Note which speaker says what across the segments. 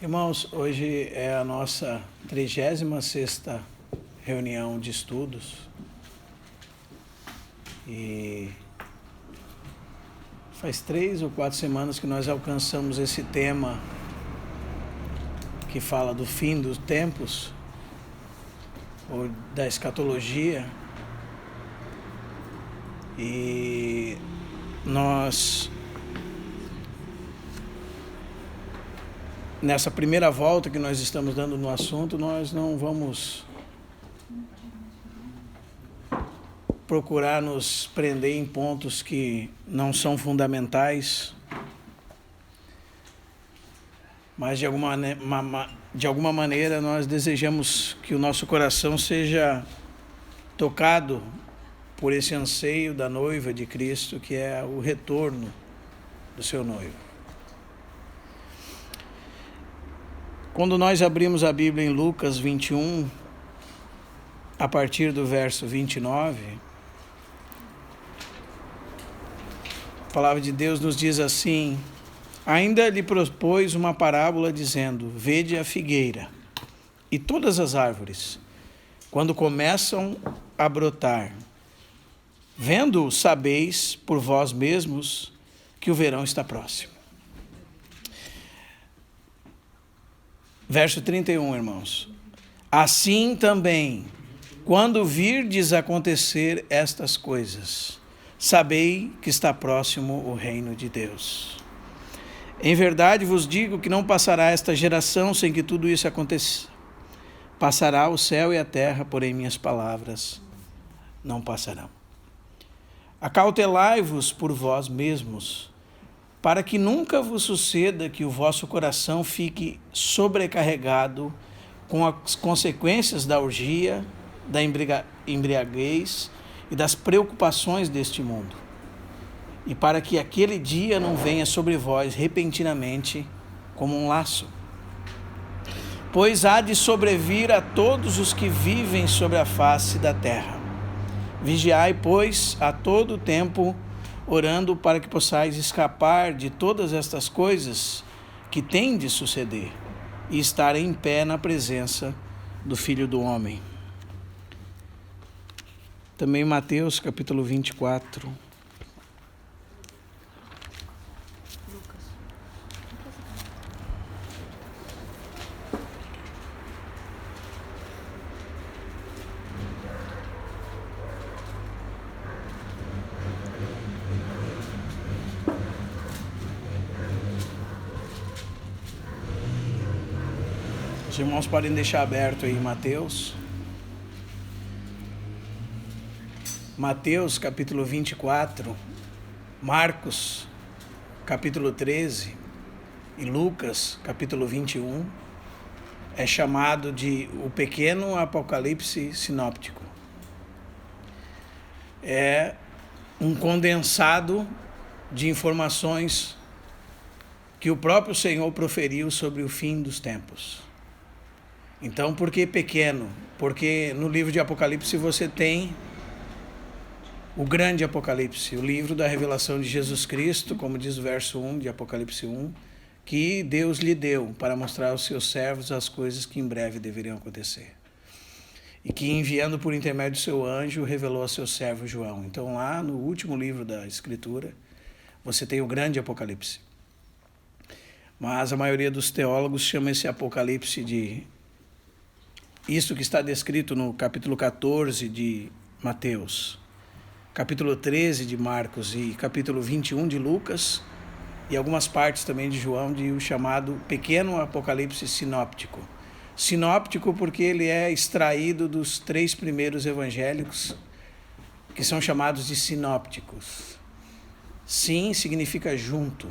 Speaker 1: Irmãos, hoje é a nossa 36ª reunião de estudos e faz 3 ou 4 semanas que nós alcançamos esse tema que fala do fim dos tempos ou da escatologia, e nós, nessa primeira volta que nós estamos dando no assunto, nós não vamos procurar nos prender em pontos que não são fundamentais, mas de alguma maneira nós desejamos que o nosso coração seja tocado por esse anseio da noiva de Cristo, que é o retorno do seu noivo. Quando nós abrimos a Bíblia em Lucas 21, a partir do verso 29, a palavra de Deus nos diz assim: ainda lhe propôs uma parábola dizendo: vede a figueira e todas as árvores, quando começam a brotar, vendo, sabeis por vós mesmos que o verão está próximo. Verso 31, irmãos. Assim também, quando virdes acontecer estas coisas, sabei que está próximo o reino de Deus. Em verdade vos digo que não passará esta geração sem que tudo isso aconteça. Passará o céu e a terra, porém minhas palavras não passarão. Acautelai-vos por vós mesmos, para que nunca vos suceda que o vosso coração fique sobrecarregado com as consequências da orgia, da embriaguez e das preocupações deste mundo, e para que aquele dia não venha sobre vós repentinamente como um laço. Pois há de sobrevir a todos os que vivem sobre a face da terra. Vigiai, pois, a todo tempo, orando para que possais escapar de todas estas coisas que têm de suceder e estar em pé na presença do Filho do Homem. Também Mateus capítulo 24. Os irmãos podem deixar aberto aí Mateus. Mateus capítulo 24, Marcos capítulo 13 e Lucas capítulo 21 é chamado de o pequeno Apocalipse sinóptico. É um condensado de informações que o próprio Senhor proferiu sobre o fim dos tempos. Então, por que pequeno? Porque no livro de Apocalipse você tem o grande Apocalipse, o livro da revelação de Jesus Cristo, como diz o verso 1 de Apocalipse 1, que Deus lhe deu para mostrar aos seus servos as coisas que em breve deveriam acontecer. E que, enviando por intermédio do seu anjo, revelou a seu servo João. Então, lá no último livro da Escritura, você tem o grande Apocalipse. Mas a maioria dos teólogos chama esse Apocalipse de isso que está descrito no capítulo 14 de Mateus, capítulo 13 de Marcos e capítulo 21 de Lucas, e algumas partes também de João, de o chamado pequeno Apocalipse sinóptico. Sinóptico porque ele é extraído dos 3 primeiros evangélicos, que são chamados de sinópticos. Sim significa junto,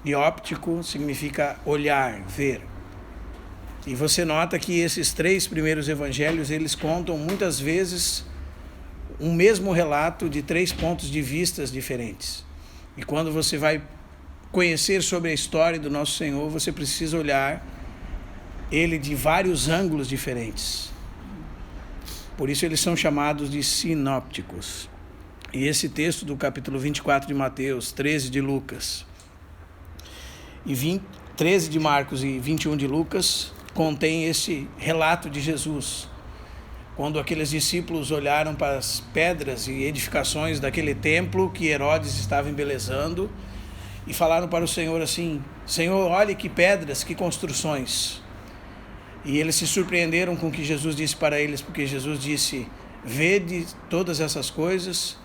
Speaker 1: e óptico significa olhar, ver. E você nota que esses 3 primeiros evangelhos, eles contam muitas vezes um mesmo relato de 3 pontos de vista diferentes. E quando você vai conhecer sobre a história do nosso Senhor, você precisa olhar ele de vários ângulos diferentes. Por isso eles são chamados de sinópticos. E esse texto do capítulo 24 de Mateus, 13 de Lucas e 13 de Marcos e 21 de Lucas contém esse relato de Jesus. Quando aqueles discípulos olharam para as pedras e edificações daquele templo que Herodes estava embelezando e falaram para o Senhor assim: Senhor, olhe que pedras, que construções. E eles se surpreenderam com o que Jesus disse para eles, porque Jesus disse: vede todas essas coisas,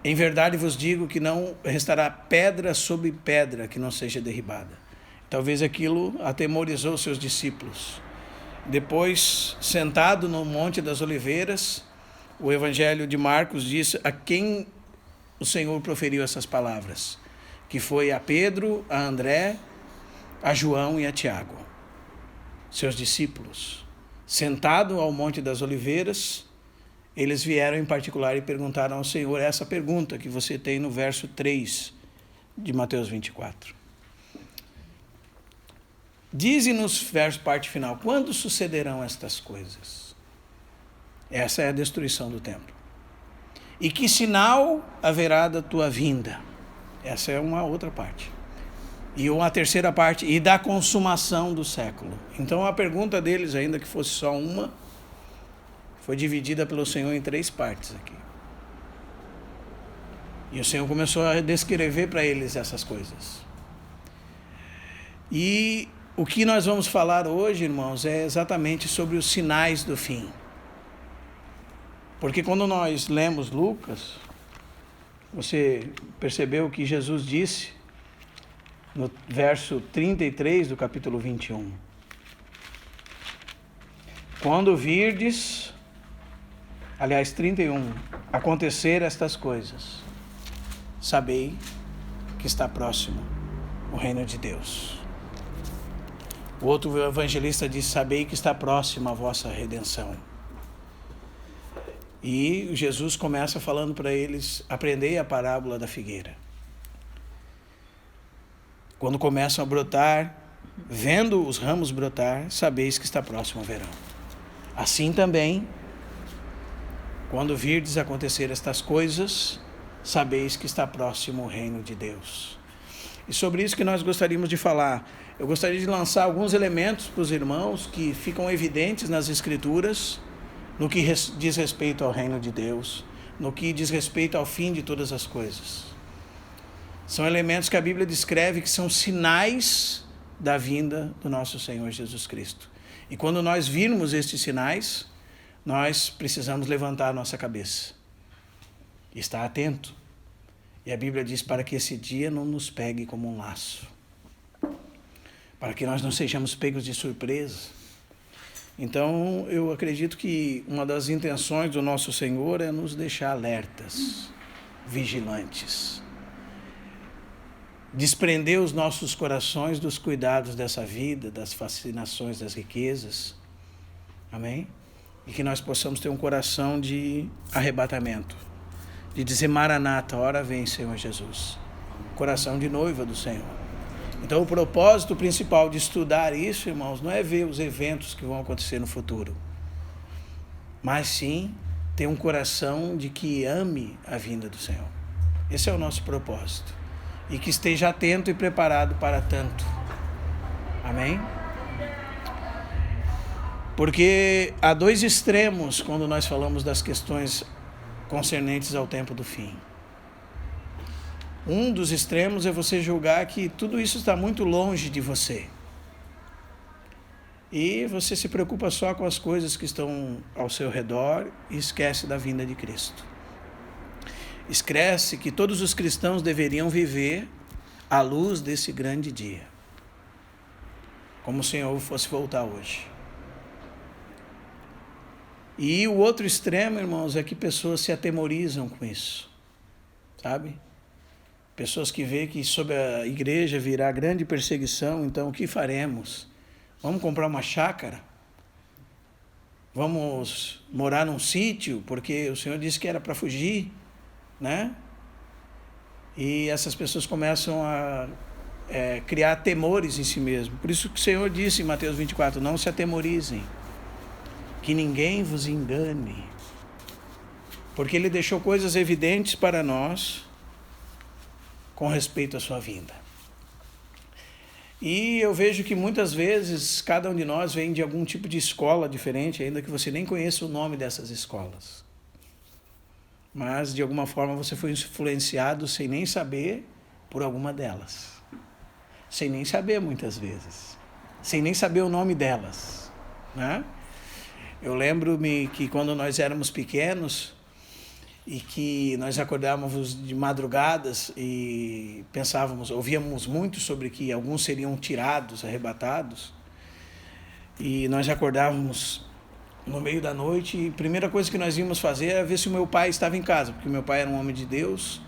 Speaker 1: em verdade vos digo que não restará pedra sobre pedra que não seja derribada. Talvez aquilo atemorizou seus discípulos. Depois, sentado no Monte das Oliveiras, o Evangelho de Marcos diz a quem o Senhor proferiu essas palavras, que foi a Pedro, a André, a João e a Tiago, seus discípulos. Sentado ao Monte das Oliveiras, eles vieram em particular e perguntaram ao Senhor essa pergunta que você tem no verso 3 de Mateus 24. Dize-nos, verso parte final, quando sucederão estas coisas? Essa é a destruição do templo. E que sinal haverá da tua vinda? Essa é uma outra parte. E uma terceira parte, e da consumação do século. Então a pergunta deles, ainda que fosse só uma, foi dividida pelo Senhor em 3 partes aqui. E o Senhor começou a descrever para eles essas coisas. E o que nós vamos falar hoje, irmãos, é exatamente sobre os sinais do fim. Porque quando nós lemos Lucas, você percebeu que Jesus disse no verso 33 do capítulo 21. Quando virdes, aliás, 31, acontecer estas coisas, sabei que está próximo o reino de Deus. O outro evangelista diz: sabei que está próxima a vossa redenção. E Jesus começa falando para eles: aprendei a parábola da figueira. Quando começam a brotar, vendo os ramos brotar, sabeis que está próximo o verão. Assim também, quando virdes acontecer estas coisas, sabeis que está próximo o reino de Deus. E sobre isso que nós gostaríamos de falar. Eu gostaria de lançar alguns elementos para os irmãos que ficam evidentes nas Escrituras, no que diz respeito ao reino de Deus, no que diz respeito ao fim de todas as coisas. São elementos que a Bíblia descreve que são sinais da vinda do nosso Senhor Jesus Cristo. E quando nós virmos estes sinais, nós precisamos levantar a nossa cabeça e estar atento. E a Bíblia diz para que esse dia não nos pegue como um laço, para que nós não sejamos pegos de surpresa. Então, eu acredito que uma das intenções do nosso Senhor é nos deixar alertas, vigilantes, desprender os nossos corações dos cuidados dessa vida, das fascinações das riquezas. Amém? E que nós possamos ter um coração de arrebatamento, de dizer: Maranata, ora vem, Senhor Jesus. Coração de noiva do Senhor. Então, o propósito principal de estudar isso, irmãos, não é ver os eventos que vão acontecer no futuro, mas sim ter um coração de que ame a vinda do Senhor. Esse é o nosso propósito. E que esteja atento e preparado para tanto. Amém? Porque há 2 extremos quando nós falamos das questões concernentes ao tempo do fim. Um dos extremos é você julgar que tudo isso está muito longe de você. E você se preocupa só com as coisas que estão ao seu redor e esquece da vinda de Cristo. Esquece que todos os cristãos deveriam viver à luz desse grande dia, como o Senhor fosse voltar hoje. E o outro extremo, irmãos, é que pessoas se atemorizam com isso, sabe? Pessoas que veem que sobre a igreja virá grande perseguição, então o que faremos? Vamos comprar uma chácara? Vamos morar num sítio, porque o Senhor disse que era para fugir, né? E essas pessoas começam a criar temores em si mesmo. Por isso que o Senhor disse em Mateus 24, não se atemorizem, que ninguém vos engane, porque Ele deixou coisas evidentes para nós com respeito à sua vinda. E eu vejo que muitas vezes cada um de nós vem de algum tipo de escola diferente, ainda que você nem conheça o nome dessas escolas. Mas de alguma forma você foi influenciado sem nem saber por alguma delas. Sem nem saber muitas vezes. Sem nem saber o nome delas, né? Eu lembro-me que quando nós éramos pequenos e que nós acordávamos de madrugadas e pensávamos, ouvíamos muito sobre que alguns seriam tirados, arrebatados, e nós acordávamos no meio da noite e a primeira coisa que nós íamos fazer era ver se o meu pai estava em casa, porque o meu pai era um homem de Deus,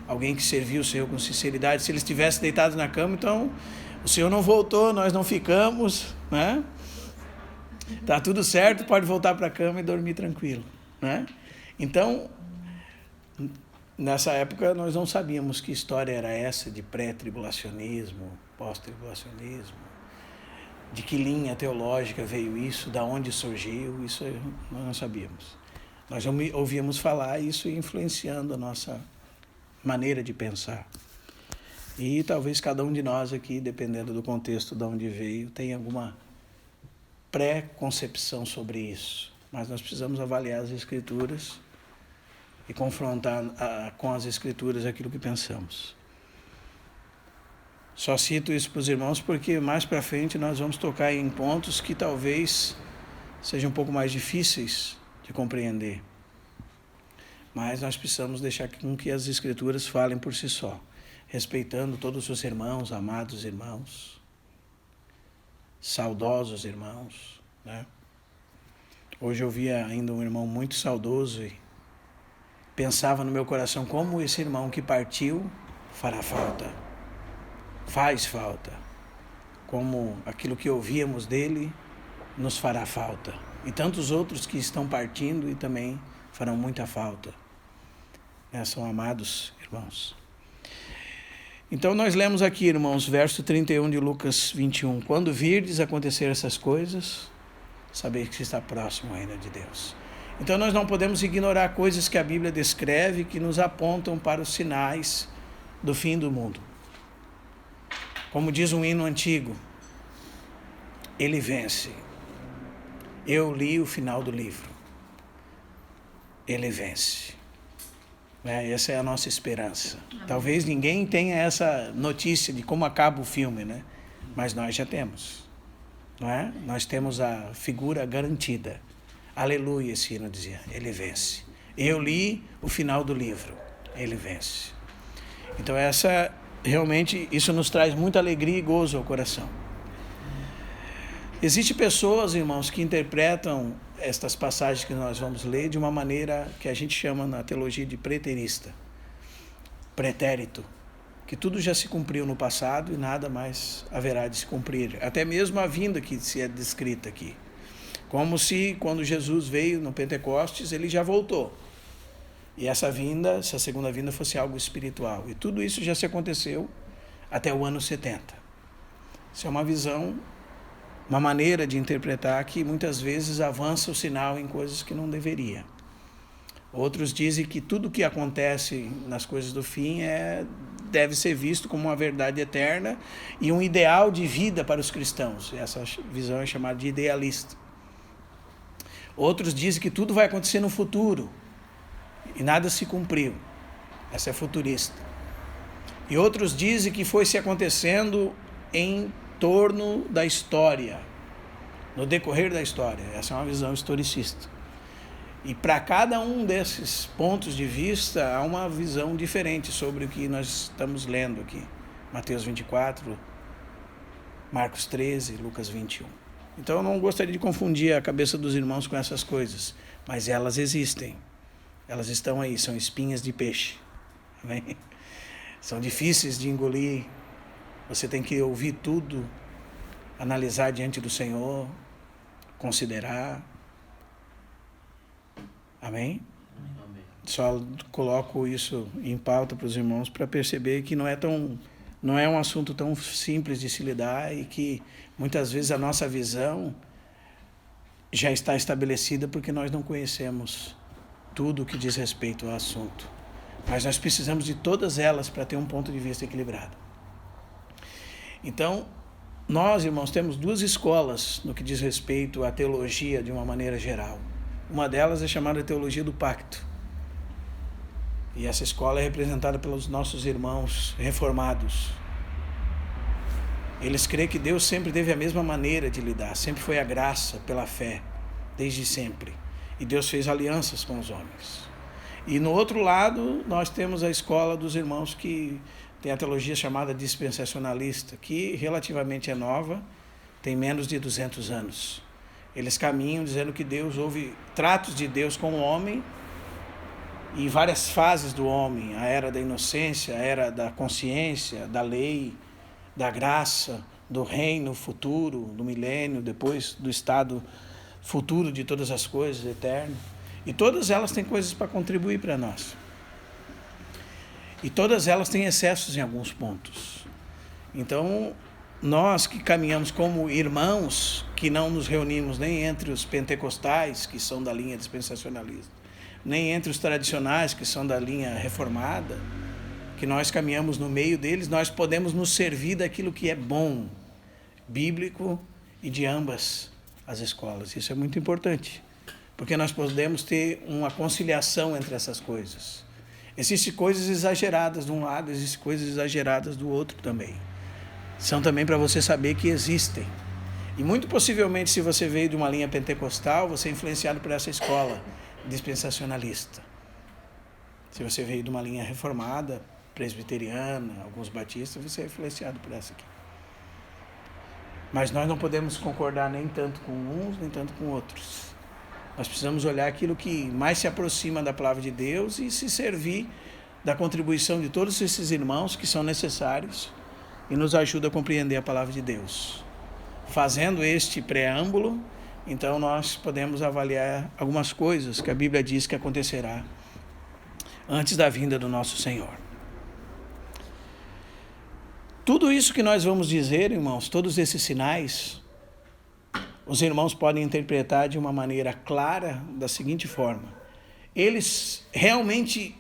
Speaker 1: alguém que serviu o Senhor com sinceridade. Se ele estivesse deitado na cama, então o Senhor não voltou, nós não ficamos, né? Tá tudo certo, pode voltar para a cama e dormir tranquilo, né? Então, nessa época nós não sabíamos que história era essa de pré-tribulacionismo, pós-tribulacionismo, de que linha teológica veio isso, da onde surgiu, isso nós não sabíamos. Nós ouvíamos falar isso influenciando a nossa maneira de pensar. E talvez cada um de nós aqui, dependendo do contexto de onde veio, tenha alguma pré-concepção sobre isso. Mas nós precisamos avaliar as Escrituras e confrontar com as Escrituras aquilo que pensamos. Só cito isso para os irmãos porque mais para frente nós vamos tocar em pontos que talvez sejam um pouco mais difíceis de compreender. Mas nós precisamos deixar com que as Escrituras falem por si só, respeitando todos os irmãos, amados irmãos, saudosos irmãos, né? Hoje eu via ainda um irmão muito saudoso e pensava no meu coração como esse irmão que partiu fará falta, faz falta, como aquilo que ouvíamos dele nos fará falta, e tantos outros que estão partindo e também farão muita falta, né? São amados irmãos. Então nós lemos aqui, irmãos, verso 31 de Lucas 21. Quando virdes acontecer essas coisas, saber que está próximo ao reino de Deus. Então nós não podemos ignorar coisas que a Bíblia descreve, que nos apontam para os sinais do fim do mundo. Como diz um hino antigo, ele vence. Eu li o final do livro. Ele vence. Essa é a nossa esperança. Talvez ninguém tenha essa notícia de como acaba o filme, né? Mas nós já temos, não é? Nós temos a figura garantida. Aleluia, esse hino dizia, ele vence. Eu li o final do livro, ele vence. Então realmente, isso nos traz muita alegria e gozo ao coração. Existem pessoas, irmãos, que interpretam estas passagens que nós vamos ler de uma maneira que a gente chama na teologia de preterista, pretérito, que tudo já se cumpriu no passado e nada mais haverá de se cumprir, até mesmo a vinda que se é descrita aqui, como se quando Jesus veio no Pentecostes ele já voltou, e essa segunda vinda fosse algo espiritual, e tudo isso já se aconteceu até o ano 70. Isso é uma visão, uma maneira de interpretar que muitas vezes avança o sinal em coisas que não deveria. Outros dizem que tudo que acontece nas coisas do fim deve ser visto como uma verdade eterna e um ideal de vida para os cristãos. Essa visão é chamada de idealista. Outros dizem que tudo vai acontecer no futuro e nada se cumpriu. Essa é futurista. E outros dizem que foi se acontecendo em torno da história, no decorrer da história. Essa é uma visão historicista. E para cada um desses pontos de vista, há uma visão diferente sobre o que nós estamos lendo aqui. Mateus 24, Marcos 13, Lucas 21. Então eu não gostaria de confundir a cabeça dos irmãos com essas coisas, mas elas existem. Elas estão aí, são espinhas de peixe. Amém? São difíceis de engolir. Você tem que ouvir tudo, analisar diante do Senhor, considerar. Amém? Amém. Só coloco isso em pauta para os irmãos para perceber que não é um assunto tão simples de se lidar e que muitas vezes a nossa visão já está estabelecida porque nós não conhecemos tudo o que diz respeito ao assunto. Mas nós precisamos de todas elas para ter um ponto de vista equilibrado. Então, nós, irmãos, temos duas escolas no que diz respeito à teologia de uma maneira geral. Uma delas é chamada Teologia do Pacto. E essa escola é representada pelos nossos irmãos reformados. Eles creem que Deus sempre teve a mesma maneira de lidar, sempre foi a graça pela fé, desde sempre. E Deus fez alianças com os homens. E no outro lado, nós temos a escola dos irmãos que tem a teologia chamada dispensacionalista, que relativamente é nova, tem menos de 200 anos. Eles caminham dizendo que Deus houve tratos de Deus com o homem em várias fases do homem, a era da inocência, a era da consciência, da lei, da graça, do reino futuro, do milênio, depois do estado futuro de todas as coisas, eterno. E todas elas têm coisas para contribuir para nós. E todas elas têm excessos em alguns pontos. Então, nós que caminhamos como irmãos, que não nos reunimos nem entre os pentecostais, que são da linha dispensacionalista, nem entre os tradicionais, que são da linha reformada, que nós caminhamos no meio deles, nós podemos nos servir daquilo que é bom, bíblico e de ambas as escolas. Isso é muito importante, porque nós podemos ter uma conciliação entre essas coisas. Existem coisas exageradas de um lado, existem coisas exageradas do outro também. São também para você saber que existem. E muito possivelmente, se você veio de uma linha pentecostal, você é influenciado por essa escola dispensacionalista. Se você veio de uma linha reformada, presbiteriana, alguns batistas, você é influenciado por essa aqui. Mas nós não podemos concordar nem tanto com uns, nem tanto com outros. Nós precisamos olhar aquilo que mais se aproxima da palavra de Deus e se servir da contribuição de todos esses irmãos que são necessários e nos ajuda a compreender a palavra de Deus. Fazendo este preâmbulo, então nós podemos avaliar algumas coisas que a Bíblia diz que acontecerá antes da vinda do nosso Senhor. Tudo isso que nós vamos dizer, irmãos, todos esses sinais, os irmãos podem interpretar de uma maneira clara, da seguinte forma: eles realmente,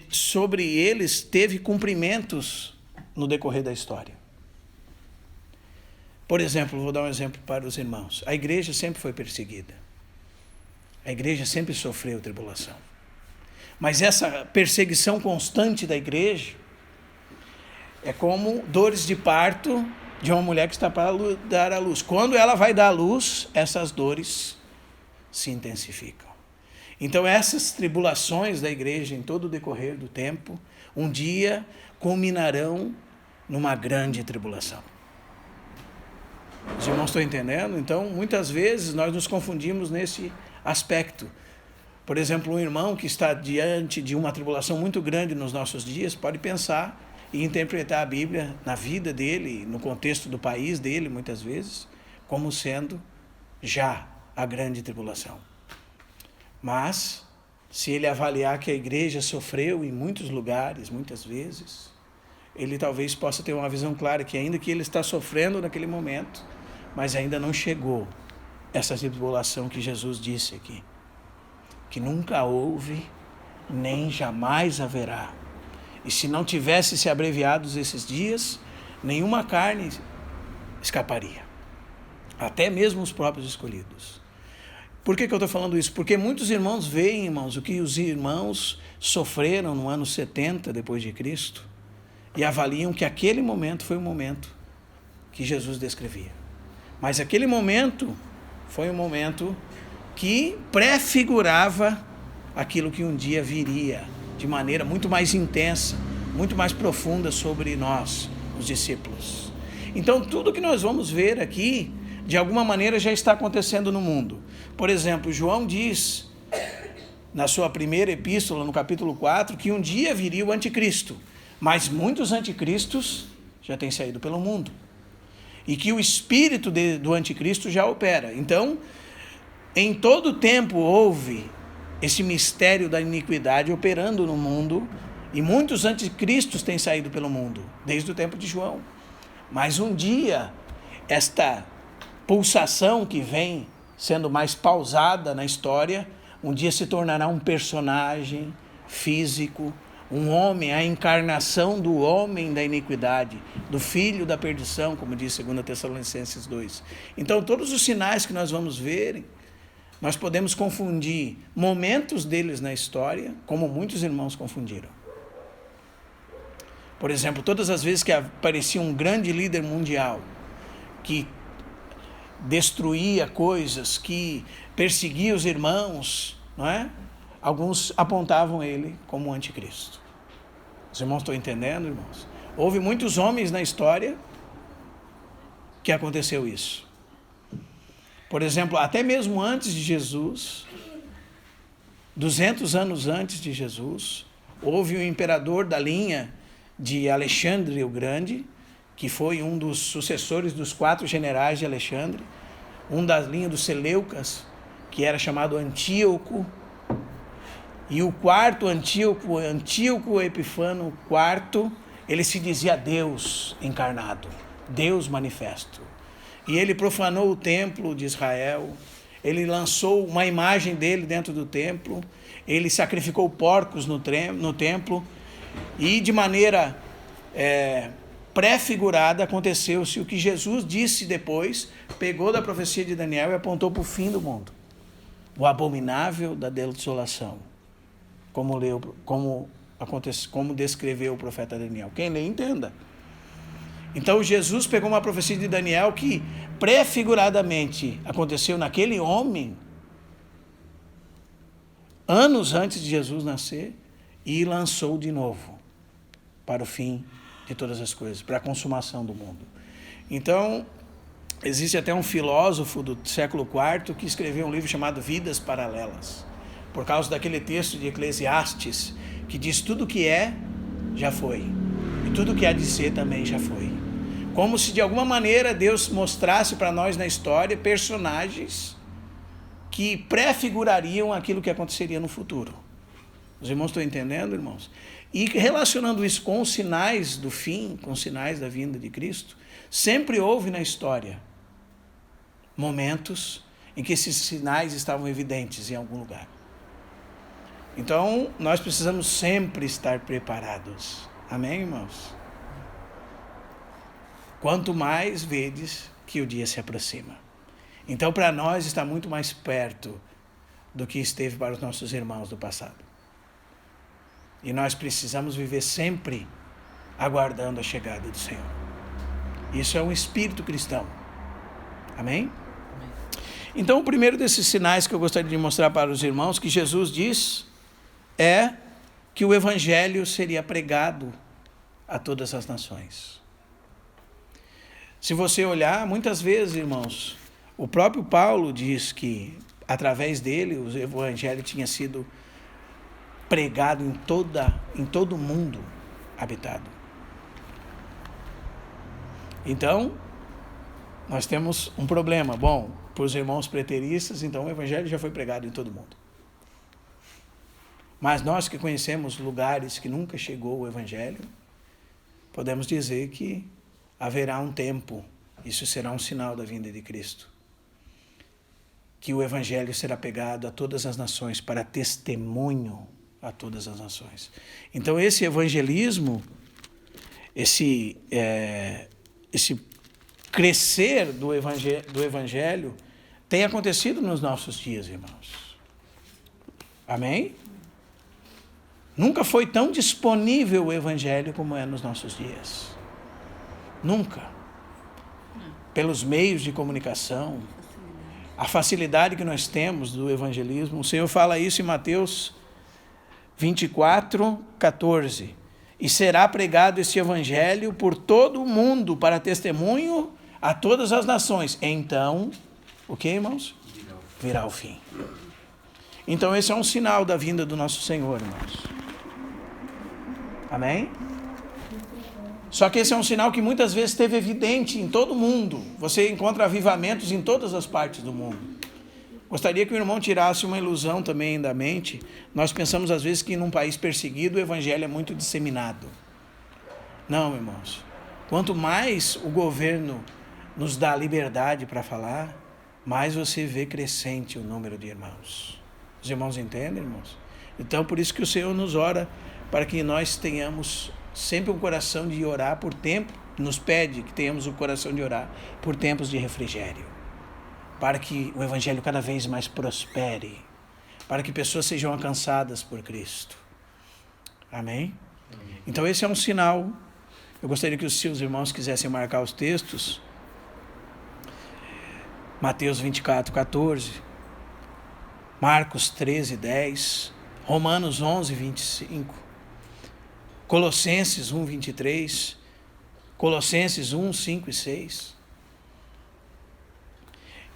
Speaker 1: sobre eles, teve cumprimentos no decorrer da história. Por exemplo, vou dar um exemplo para os irmãos. A igreja sempre foi perseguida. A igreja sempre sofreu tribulação. Mas essa perseguição constante da igreja é como dores de parto de uma mulher que está para dar à luz. Quando ela vai dar à luz, essas dores se intensificam. Então, essas tribulações da igreja em todo o decorrer do tempo, um dia culminarão numa grande tribulação. Os irmãos estão entendendo? Então, muitas vezes nós nos confundimos nesse aspecto. Por exemplo, um irmão que está diante de uma tribulação muito grande nos nossos dias pode pensar e interpretar a Bíblia na vida dele, no contexto do país dele, muitas vezes, como sendo já a grande tribulação. Mas, se ele avaliar que a igreja sofreu em muitos lugares, muitas vezes, ele talvez possa ter uma visão clara que ainda que ele está sofrendo naquele momento, mas ainda não chegou essa tribulação que Jesus disse aqui, que nunca houve, nem jamais haverá. E se não tivesse se abreviados esses dias, nenhuma carne escaparia. Até mesmo os próprios escolhidos. Por que eu estou falando isso? Porque muitos irmãos veem, irmãos, o que os irmãos sofreram no ano 70 depois de Cristo e avaliam que aquele momento foi o momento que Jesus descrevia. Mas aquele momento foi um momento que prefigurava aquilo que um dia viria de maneira muito mais intensa, muito mais profunda sobre nós, os discípulos. Então, tudo que nós vamos ver aqui, de alguma maneira, já está acontecendo no mundo. Por exemplo, João diz, na sua primeira epístola, no capítulo 4, que um dia viria o anticristo, mas muitos anticristos já têm saído pelo mundo. E que o espírito do anticristo já opera. Então, em todo tempo houve esse mistério da iniquidade operando no mundo, e muitos anticristos têm saído pelo mundo, desde o tempo de João. Mas um dia, esta pulsação que vem sendo mais pausada na história, um dia se tornará um personagem físico, um homem, a encarnação do homem da iniquidade, do filho da perdição, como diz 2 Tessalonicenses 2. Então, todos os sinais que nós vamos ver, nós podemos confundir momentos deles na história, como muitos irmãos confundiram. Por exemplo, todas as vezes que aparecia um grande líder mundial, que destruía coisas, que perseguia os irmãos, não é? Alguns apontavam ele como anticristo. Os irmãos estão entendendo, irmãos? Houve muitos homens na história que aconteceu isso. Por exemplo, até mesmo antes de Jesus, 200 anos antes de Jesus, houve um imperador da linha de Alexandre o Grande, que foi um dos sucessores dos 4 generais de Alexandre, um da linha dos Seleucas, que era chamado Antíoco, e o quarto Antíoco Epifano IV, ele se dizia Deus encarnado, Deus manifesto. E ele profanou o templo de Israel, ele lançou uma imagem dele dentro do templo, ele sacrificou porcos no templo, e de maneira pré-figurada aconteceu-se o que Jesus disse depois, pegou da profecia de Daniel e apontou para o fim do mundo. O abominável da desolação. Como descreveu o profeta Daniel. Quem lê, entenda. Então, Jesus pegou uma profecia de Daniel que, prefiguradamente, aconteceu naquele homem, anos antes de Jesus nascer, e lançou de novo para o fim de todas as coisas, para a consumação do mundo. Então, existe até um filósofo do século IV que escreveu um livro chamado Vidas Paralelas, por causa daquele texto de Eclesiastes, que diz tudo que é, já foi. E tudo que há de ser também já foi. Como se de alguma maneira Deus mostrasse para nós na história personagens que prefigurariam aquilo que aconteceria no futuro. Os irmãos estão entendendo, irmãos? E relacionando isso com os sinais do fim, com os sinais da vinda de Cristo, sempre houve na história momentos em que esses sinais estavam evidentes em algum lugar. Então, nós precisamos sempre estar preparados. Amém, irmãos? Quanto mais vedes que o dia se aproxima. Então, para nós está muito mais perto do que esteve para os nossos irmãos do passado. E nós precisamos viver sempre aguardando a chegada do Senhor. Isso é um espírito cristão. Amém? Então, o primeiro desses sinais que eu gostaria de mostrar para os irmãos, que Jesus diz, é que o Evangelho seria pregado a todas as nações. Se você olhar, muitas vezes, irmãos, o próprio Paulo diz que, através dele, o Evangelho tinha sido pregado em todo o mundo habitado. Então, nós temos um problema. Bom, para os irmãos preteristas, então o Evangelho já foi pregado em todo o mundo. Mas nós que conhecemos lugares que nunca chegou o Evangelho, podemos dizer que haverá um tempo, isso será um sinal da vinda de Cristo, que o Evangelho será pregado a todas as nações, para testemunho a todas as nações. Então esse evangelismo, esse crescer do Evangelho tem acontecido nos nossos dias, irmãos. Amém? Nunca foi tão disponível o Evangelho como é nos nossos dias. Nunca. Pelos meios de comunicação, a facilidade que nós temos do evangelismo. O Senhor fala isso em Mateus 24:14. E será pregado este evangelho por todo o mundo para testemunho a todas as nações. Então, o que, irmãos? Virá o fim. Então, esse é um sinal da vinda do nosso Senhor, irmãos. Amém? Só que esse é um sinal que muitas vezes esteve evidente em todo o mundo. Você encontra avivamentos em todas as partes do mundo. Gostaria que o irmão tirasse uma ilusão também da mente. Nós pensamos às vezes que num país perseguido o evangelho é muito disseminado. Não, irmãos. Quanto mais o governo nos dá liberdade para falar, mais você vê crescente o número de irmãos. Os irmãos entendem, irmãos? Então, por isso que o Senhor nos ora para que nós tenhamos sempre um coração de orar por tempo, nos pede que tenhamos um coração de orar por tempos de refrigério, para que o Evangelho cada vez mais prospere, para que pessoas sejam alcançadas por Cristo. Amém? Então esse é um sinal. Eu gostaria que os seus irmãos quisessem marcar os textos. Mateus 24, 14, Marcos 13, 10, Romanos 11, 25, Colossenses 1, 23, Colossenses 1, 5 e 6.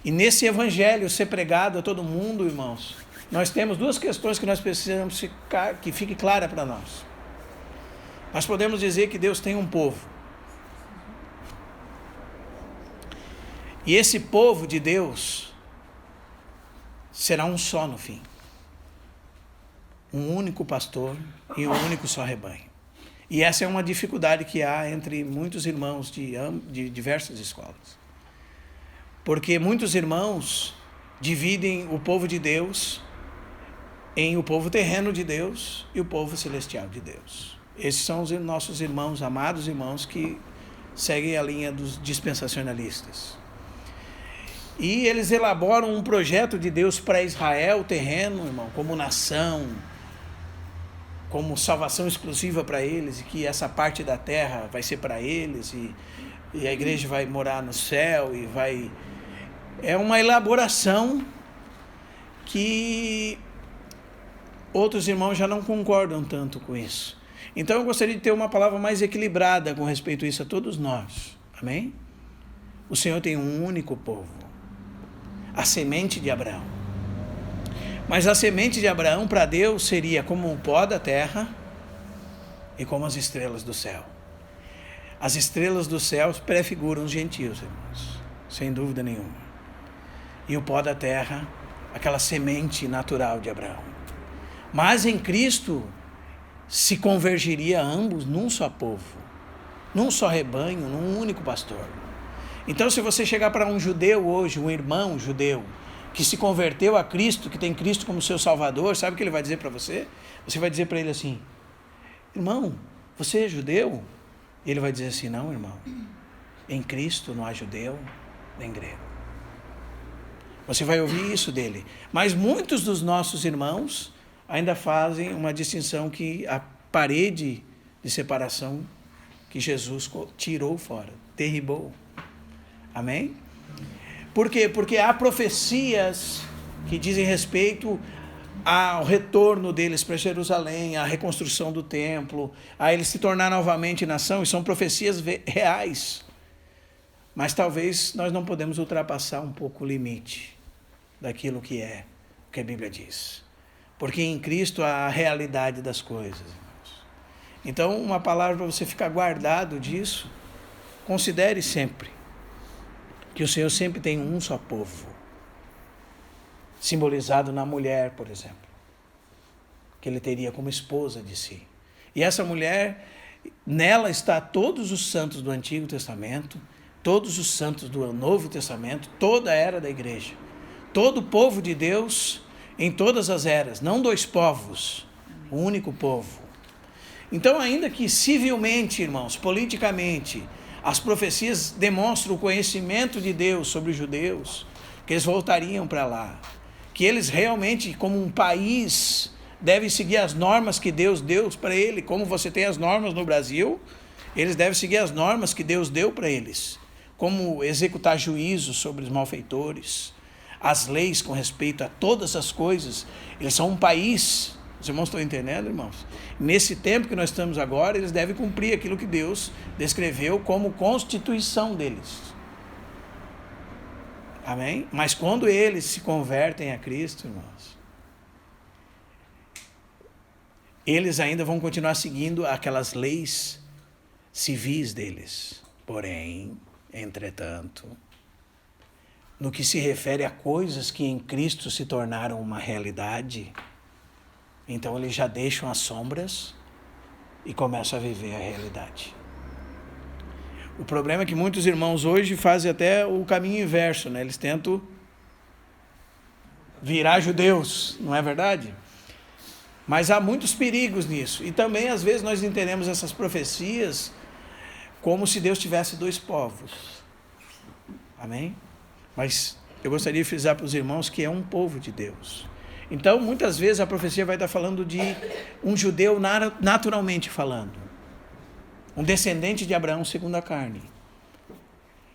Speaker 1: E nesse evangelho ser pregado a todo mundo, irmãos, nós temos duas questões que nós precisamos que fique clara para nós. Nós podemos dizer que Deus tem um povo. E esse povo de Deus será um só no fim. Um único pastor e um único só rebanho. E essa é uma dificuldade que há entre muitos irmãos de diversas escolas. Porque muitos irmãos dividem o povo de Deus em o povo terreno de Deus e o povo celestial de Deus. Esses são os nossos irmãos, amados irmãos, que seguem a linha dos dispensacionalistas. E eles elaboram um projeto de Deus para Israel terreno, irmão, como nação, como salvação exclusiva para eles, e que essa parte da terra vai ser para eles, e a igreja vai morar no céu, e vai... É uma elaboração que outros irmãos já não concordam tanto com isso. Então eu gostaria de ter uma palavra mais equilibrada com respeito a isso a todos nós. Amém? O Senhor tem um único povo. A semente de Abraão. Mas a semente de Abraão para Deus seria como o pó da terra e como as estrelas do céu. As estrelas do céu prefiguram os gentios, irmãos, sem dúvida nenhuma. E o pó da terra, aquela semente natural de Abraão. Mas em Cristo se convergiria ambos num só povo, num só rebanho, num único pastor. Então, se você chegar para um judeu hoje, um irmão judeu, que se converteu a Cristo, que tem Cristo como seu Salvador, sabe o que ele vai dizer para você? Você vai dizer para ele assim: irmão, você é judeu? E ele vai dizer assim: não, irmão, em Cristo não há judeu nem grego. Você vai ouvir isso dele. Mas muitos dos nossos irmãos ainda fazem uma distinção, que a parede de separação que Jesus tirou fora, derribou. Amém? Por quê? Porque há profecias que dizem respeito ao retorno deles para Jerusalém, à reconstrução do templo, a eles se tornar novamente nação, e são profecias reais. Mas talvez nós não podemos ultrapassar um pouco o limite daquilo que é o que a Bíblia diz. Porque em Cristo há a realidade das coisas, irmãos. Então, uma palavra para você ficar guardado disso: considere sempre que o Senhor sempre tem um só povo, simbolizado na mulher, por exemplo, que ele teria como esposa de si. E essa mulher, nela está todos os santos do Antigo Testamento, todos os santos do Novo Testamento, toda a era da igreja, todo o povo de Deus em todas as eras, não dois povos, um único povo. Então, ainda que civilmente, irmãos, politicamente, as profecias demonstram o conhecimento de Deus sobre os judeus, que eles voltariam para lá, que eles realmente, como um país, devem seguir as normas que Deus deu para ele. Como você tem as normas no Brasil, eles devem seguir as normas que Deus deu para eles, como executar juízos sobre os malfeitores, as leis com respeito a todas as coisas. Eles são um país. Os irmãos estão entendendo, irmãos? Nesse tempo que nós estamos agora, eles devem cumprir aquilo que Deus descreveu como constituição deles. Amém? Mas quando eles se convertem a Cristo, irmãos, eles ainda vão continuar seguindo aquelas leis civis deles. Porém, entretanto, no que se refere a coisas que em Cristo se tornaram uma realidade, então eles já deixam as sombras e começam a viver a realidade. O problema é que muitos irmãos hoje fazem até o caminho inverso, né? Eles tentam virar judeus, não é verdade? Mas há muitos perigos nisso. E também, às vezes, nós entendemos essas profecias como se Deus tivesse dois povos. Amém? Mas eu gostaria de frisar para os irmãos que é um povo de Deus. Então, muitas vezes a profecia vai estar falando de um judeu naturalmente falando. Um descendente de Abraão segundo a carne.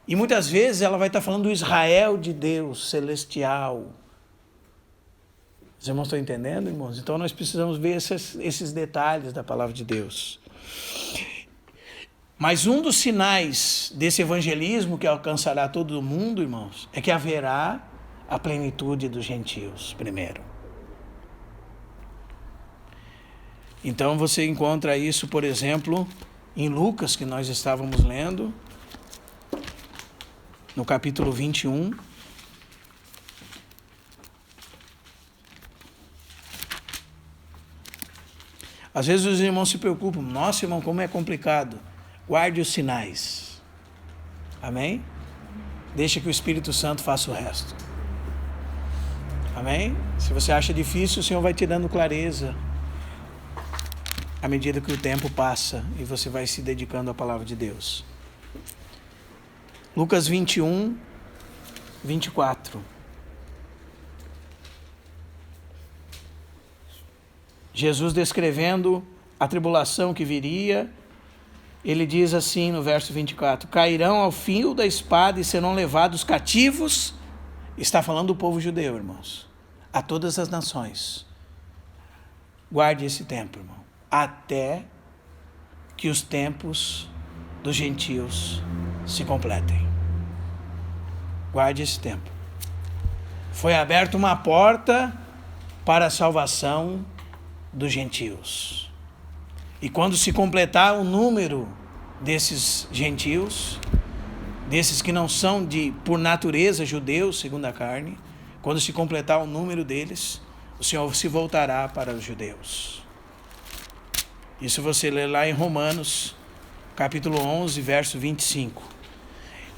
Speaker 1: E muitas vezes ela vai estar falando do Israel de Deus, celestial. Os irmãos estão entendendo, irmãos? Então nós precisamos ver esses detalhes da palavra de Deus. Mas um dos sinais desse evangelismo que alcançará todo mundo, irmãos, é que haverá a plenitude dos gentios primeiro. Então você encontra isso, por exemplo, em Lucas, que nós estávamos lendo, no capítulo 21. Às vezes os irmãos se preocupam. Nossa, irmão, como é complicado. Guarde os sinais. Amém? Deixa que o Espírito Santo faça o resto. Amém? Se você acha difícil, o Senhor vai te dando clareza à medida que o tempo passa e você vai se dedicando à palavra de Deus. Lucas 21, 24. Jesus descrevendo a tribulação que viria, ele diz assim no verso 24: cairão ao fio da espada e serão levados cativos. Está falando do povo judeu, irmãos, a todas as nações. Guarde esse tempo, irmão, até que os tempos dos gentios se completem. Guarde esse tempo. Foi aberta uma porta para a salvação dos gentios. E quando se completar o número desses gentios, desses que não são por natureza judeus, segundo a carne, quando se completar o número deles, o Senhor se voltará para os judeus. Isso você lê lá em Romanos, capítulo 11, verso 25.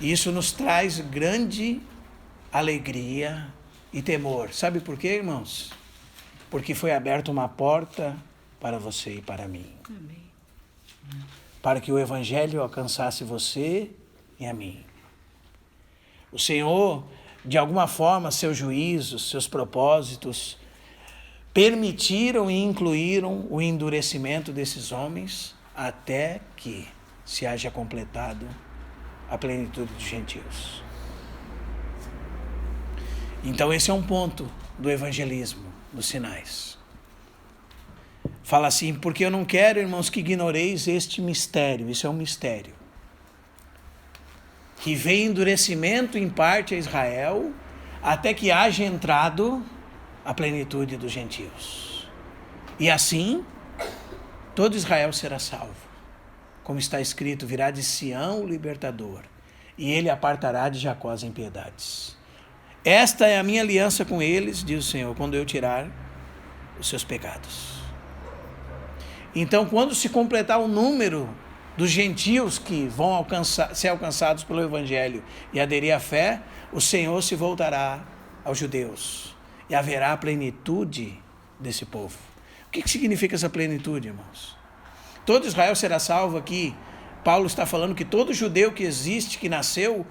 Speaker 1: Isso nos traz grande alegria e temor. Sabe por quê, irmãos? Porque foi aberta uma porta para você e para mim. Amém. Para que o Evangelho alcançasse você e a mim. O Senhor, de alguma forma, seus juízos, seus propósitos, permitiram e incluíram o endurecimento desses homens até que se haja completado a plenitude dos gentios. Então esse é um ponto do evangelismo, dos sinais. Fala assim, porque eu não quero, irmãos, que ignoreis este mistério. Isso é um mistério. Que vem endurecimento em parte a Israel, até que haja entrado a plenitude dos gentios. E assim, todo Israel será salvo. Como está escrito, virá de Sião o libertador, e ele apartará de Jacó as impiedades. Esta é a minha aliança com eles, diz o Senhor, quando eu tirar os seus pecados. Então, quando se completar o número dos gentios que vão ser alcançados pelo Evangelho e aderir à fé, o Senhor se voltará aos judeus e haverá a plenitude desse povo. O que significa essa plenitude, irmãos? Todo Israel será salvo aqui. Paulo está falando que todo judeu que existe, que nasceu,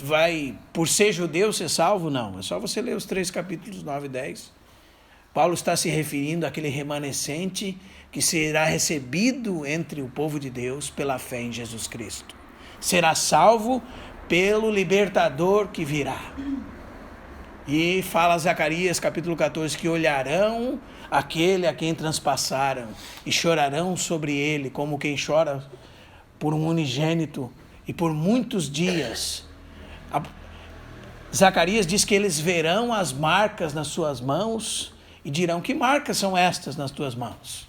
Speaker 1: vai, por ser judeu, ser salvo? Não, é só você ler os 3 capítulos 9 e 10. Paulo está se referindo àquele remanescente que será recebido entre o povo de Deus pela fé em Jesus Cristo. Será salvo pelo libertador que virá. E fala Zacarias capítulo 14 que olharão aquele a quem transpassaram e chorarão sobre ele como quem chora por um unigênito e por muitos dias. Zacarias diz que eles verão as marcas nas suas mãos e dirão: que marcas são estas nas tuas mãos?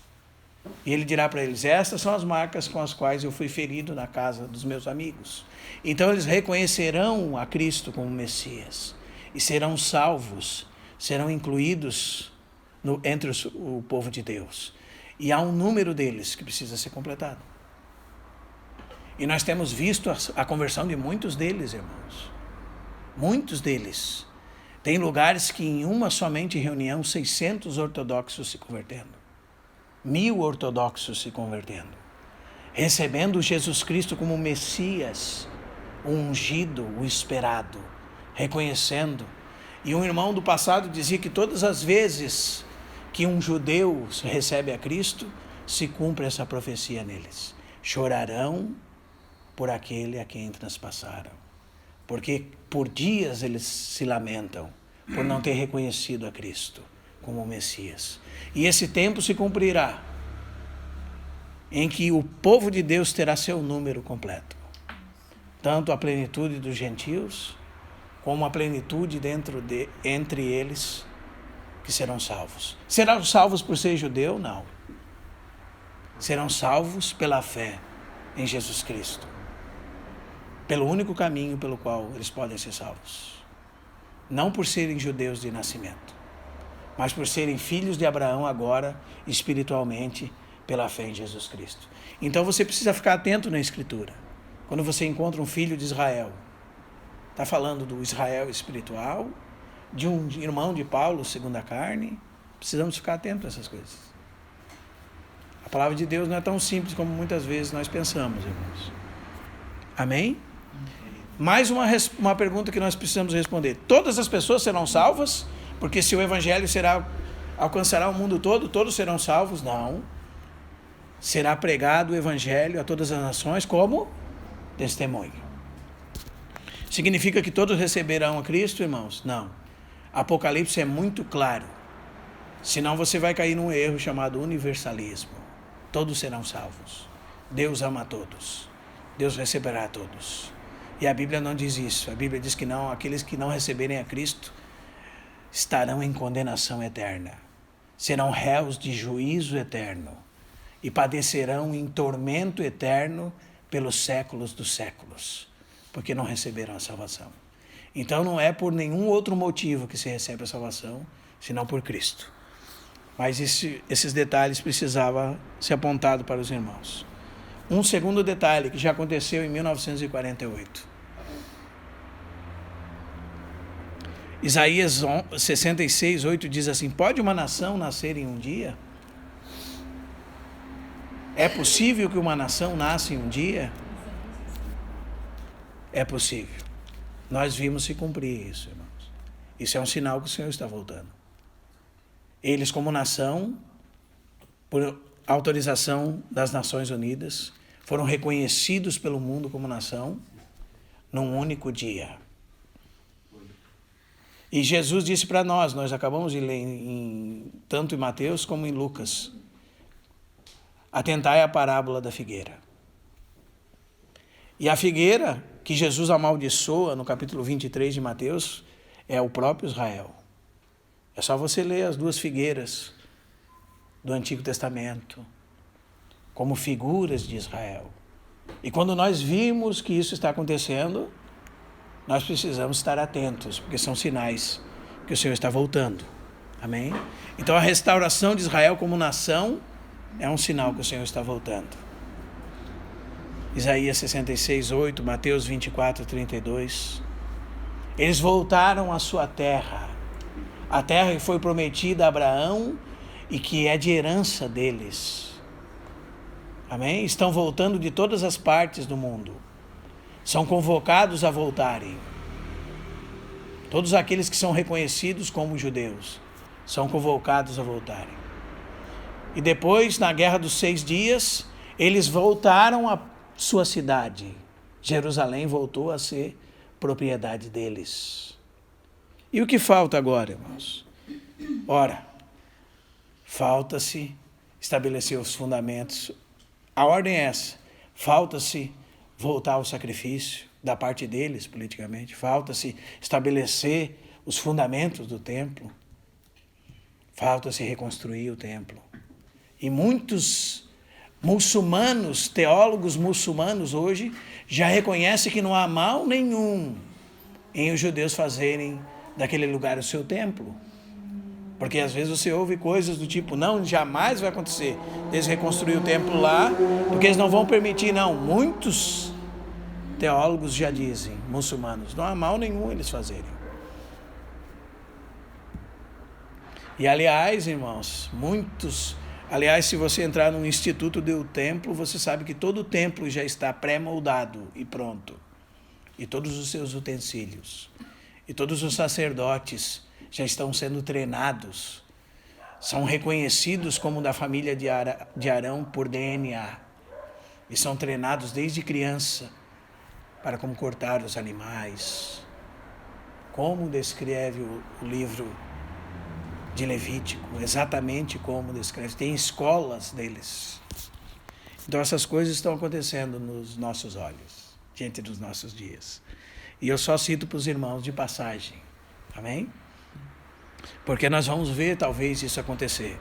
Speaker 1: E ele dirá para eles: estas são as marcas com as quais eu fui ferido na casa dos meus amigos. Então eles reconhecerão a Cristo como Messias e serão salvos, serão incluídos entre o povo de Deus. E há um número deles que precisa ser completado. E nós temos visto a conversão de muitos deles, irmãos. Muitos deles. Tem lugares que em uma somente reunião, 600 ortodoxos se convertendo. 1000 ortodoxos se convertendo, recebendo Jesus Cristo como Messias, o ungido, o esperado, reconhecendo. E um irmão do passado dizia que todas as vezes que um judeu recebe a Cristo, se cumpre essa profecia neles. Chorarão por aquele a quem transpassaram, porque por dias eles se lamentam por não ter reconhecido a Cristo como o Messias. E esse tempo se cumprirá em que o povo de Deus terá seu número completo, tanto a plenitude dos gentios como a plenitude entre eles que serão salvos. Serão salvos por ser judeu? Não. Serão salvos pela fé em Jesus Cristo, pelo único caminho pelo qual eles podem ser salvos. Não por serem judeus de nascimento, mas por serem filhos de Abraão agora, espiritualmente, pela fé em Jesus Cristo. Então você precisa ficar atento na Escritura. Quando você encontra um filho de Israel, está falando do Israel espiritual, de um irmão de Paulo, segundo a carne. Precisamos ficar atentos a essas coisas. A palavra de Deus não é tão simples como muitas vezes nós pensamos, irmãos. Amém? Mais uma pergunta que nós precisamos responder. Todas as pessoas serão salvas? Porque se o evangelho alcançará o mundo todo, todos serão salvos? Não. Será pregado o evangelho a todas as nações como testemunho. Significa que todos receberão a Cristo, irmãos? Não. Apocalipse é muito claro. Senão você vai cair num erro chamado universalismo. Todos serão salvos. Deus ama a todos. Deus receberá a todos. E a Bíblia não diz isso. A Bíblia diz que não, aqueles que não receberem a Cristo estarão em condenação eterna. Serão réus de juízo eterno. E padecerão em tormento eterno pelos séculos dos séculos, porque não receberam a salvação. Então não é por nenhum outro motivo que se recebe a salvação, senão por Cristo. Mas esses detalhes precisavam ser apontados para os irmãos. Um segundo detalhe que já aconteceu em 1948. Isaías 66:8 diz assim: pode uma nação nascer em um dia? É possível que uma nação nasça em um dia? É possível. Nós vimos se cumprir isso, irmãos. Isso é um sinal que o Senhor está voltando. Eles, como nação, por autorização das Nações Unidas, foram reconhecidos pelo mundo como nação num único dia. E Jesus disse para nós acabamos de ler tanto em Mateus como em Lucas, atentai à parábola da figueira. E a figueira que Jesus amaldiçoa no capítulo 23 de Mateus é o próprio Israel. É só você ler as duas figueiras do Antigo Testamento como figuras de Israel. E quando nós vimos que isso está acontecendo, nós precisamos estar atentos, porque são sinais que o Senhor está voltando. Amém? Então a restauração de Israel como nação é um sinal que o Senhor está voltando. Isaías 66:8, Mateus 24:32. Eles voltaram à sua terra, a terra que foi prometida a Abraão e que é de herança deles. Amém? Estão voltando de todas as partes do mundo. São convocados a voltarem. Todos aqueles que são reconhecidos como judeus são convocados a voltarem. E depois, na Guerra dos 6 Dias, eles voltaram à sua cidade. Jerusalém voltou a ser propriedade deles. E o que falta agora, irmãos? Ora, falta-se estabelecer os fundamentos. A ordem é essa. Falta-se voltar ao sacrifício da parte deles, politicamente. Falta-se estabelecer os fundamentos do templo. Falta-se reconstruir o templo. E muitos muçulmanos, teólogos muçulmanos hoje, já reconhecem que não há mal nenhum em os judeus fazerem daquele lugar o seu templo. Porque às vezes você ouve coisas do tipo, não, jamais vai acontecer eles reconstruir o templo lá, porque eles não vão permitir, não. Muitos teólogos já dizem, muçulmanos, não há mal nenhum eles fazerem. E aliás, irmãos, muitos Aliás, se você entrar no Instituto do Templo, você sabe que todo o templo já está pré-moldado e pronto. E todos os seus utensílios. E todos os sacerdotes já estão sendo treinados. São reconhecidos como da família de Arão por DNA. E são treinados desde criança para como cortar os animais. Como descreve o livro de Levítico, exatamente como descreve. Tem escolas deles. Então essas coisas estão acontecendo nos nossos olhos, diante dos nossos dias. E eu só cito para os irmãos de passagem. Amém? Porque nós vamos ver talvez isso acontecer.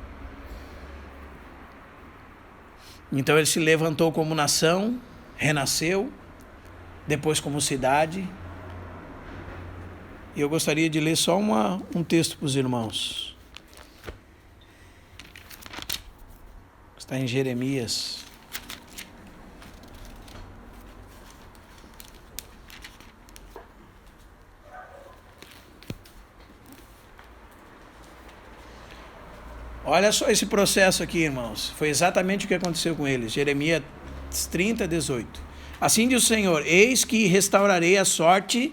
Speaker 1: Então ele se levantou como nação, renasceu, depois como cidade. E eu gostaria de ler só um texto para os irmãos. Está em Jeremias. Olha só esse processo aqui, irmãos. Foi exatamente o que aconteceu com eles. Jeremias 30, 18. Assim diz o Senhor: eis que restaurarei a sorte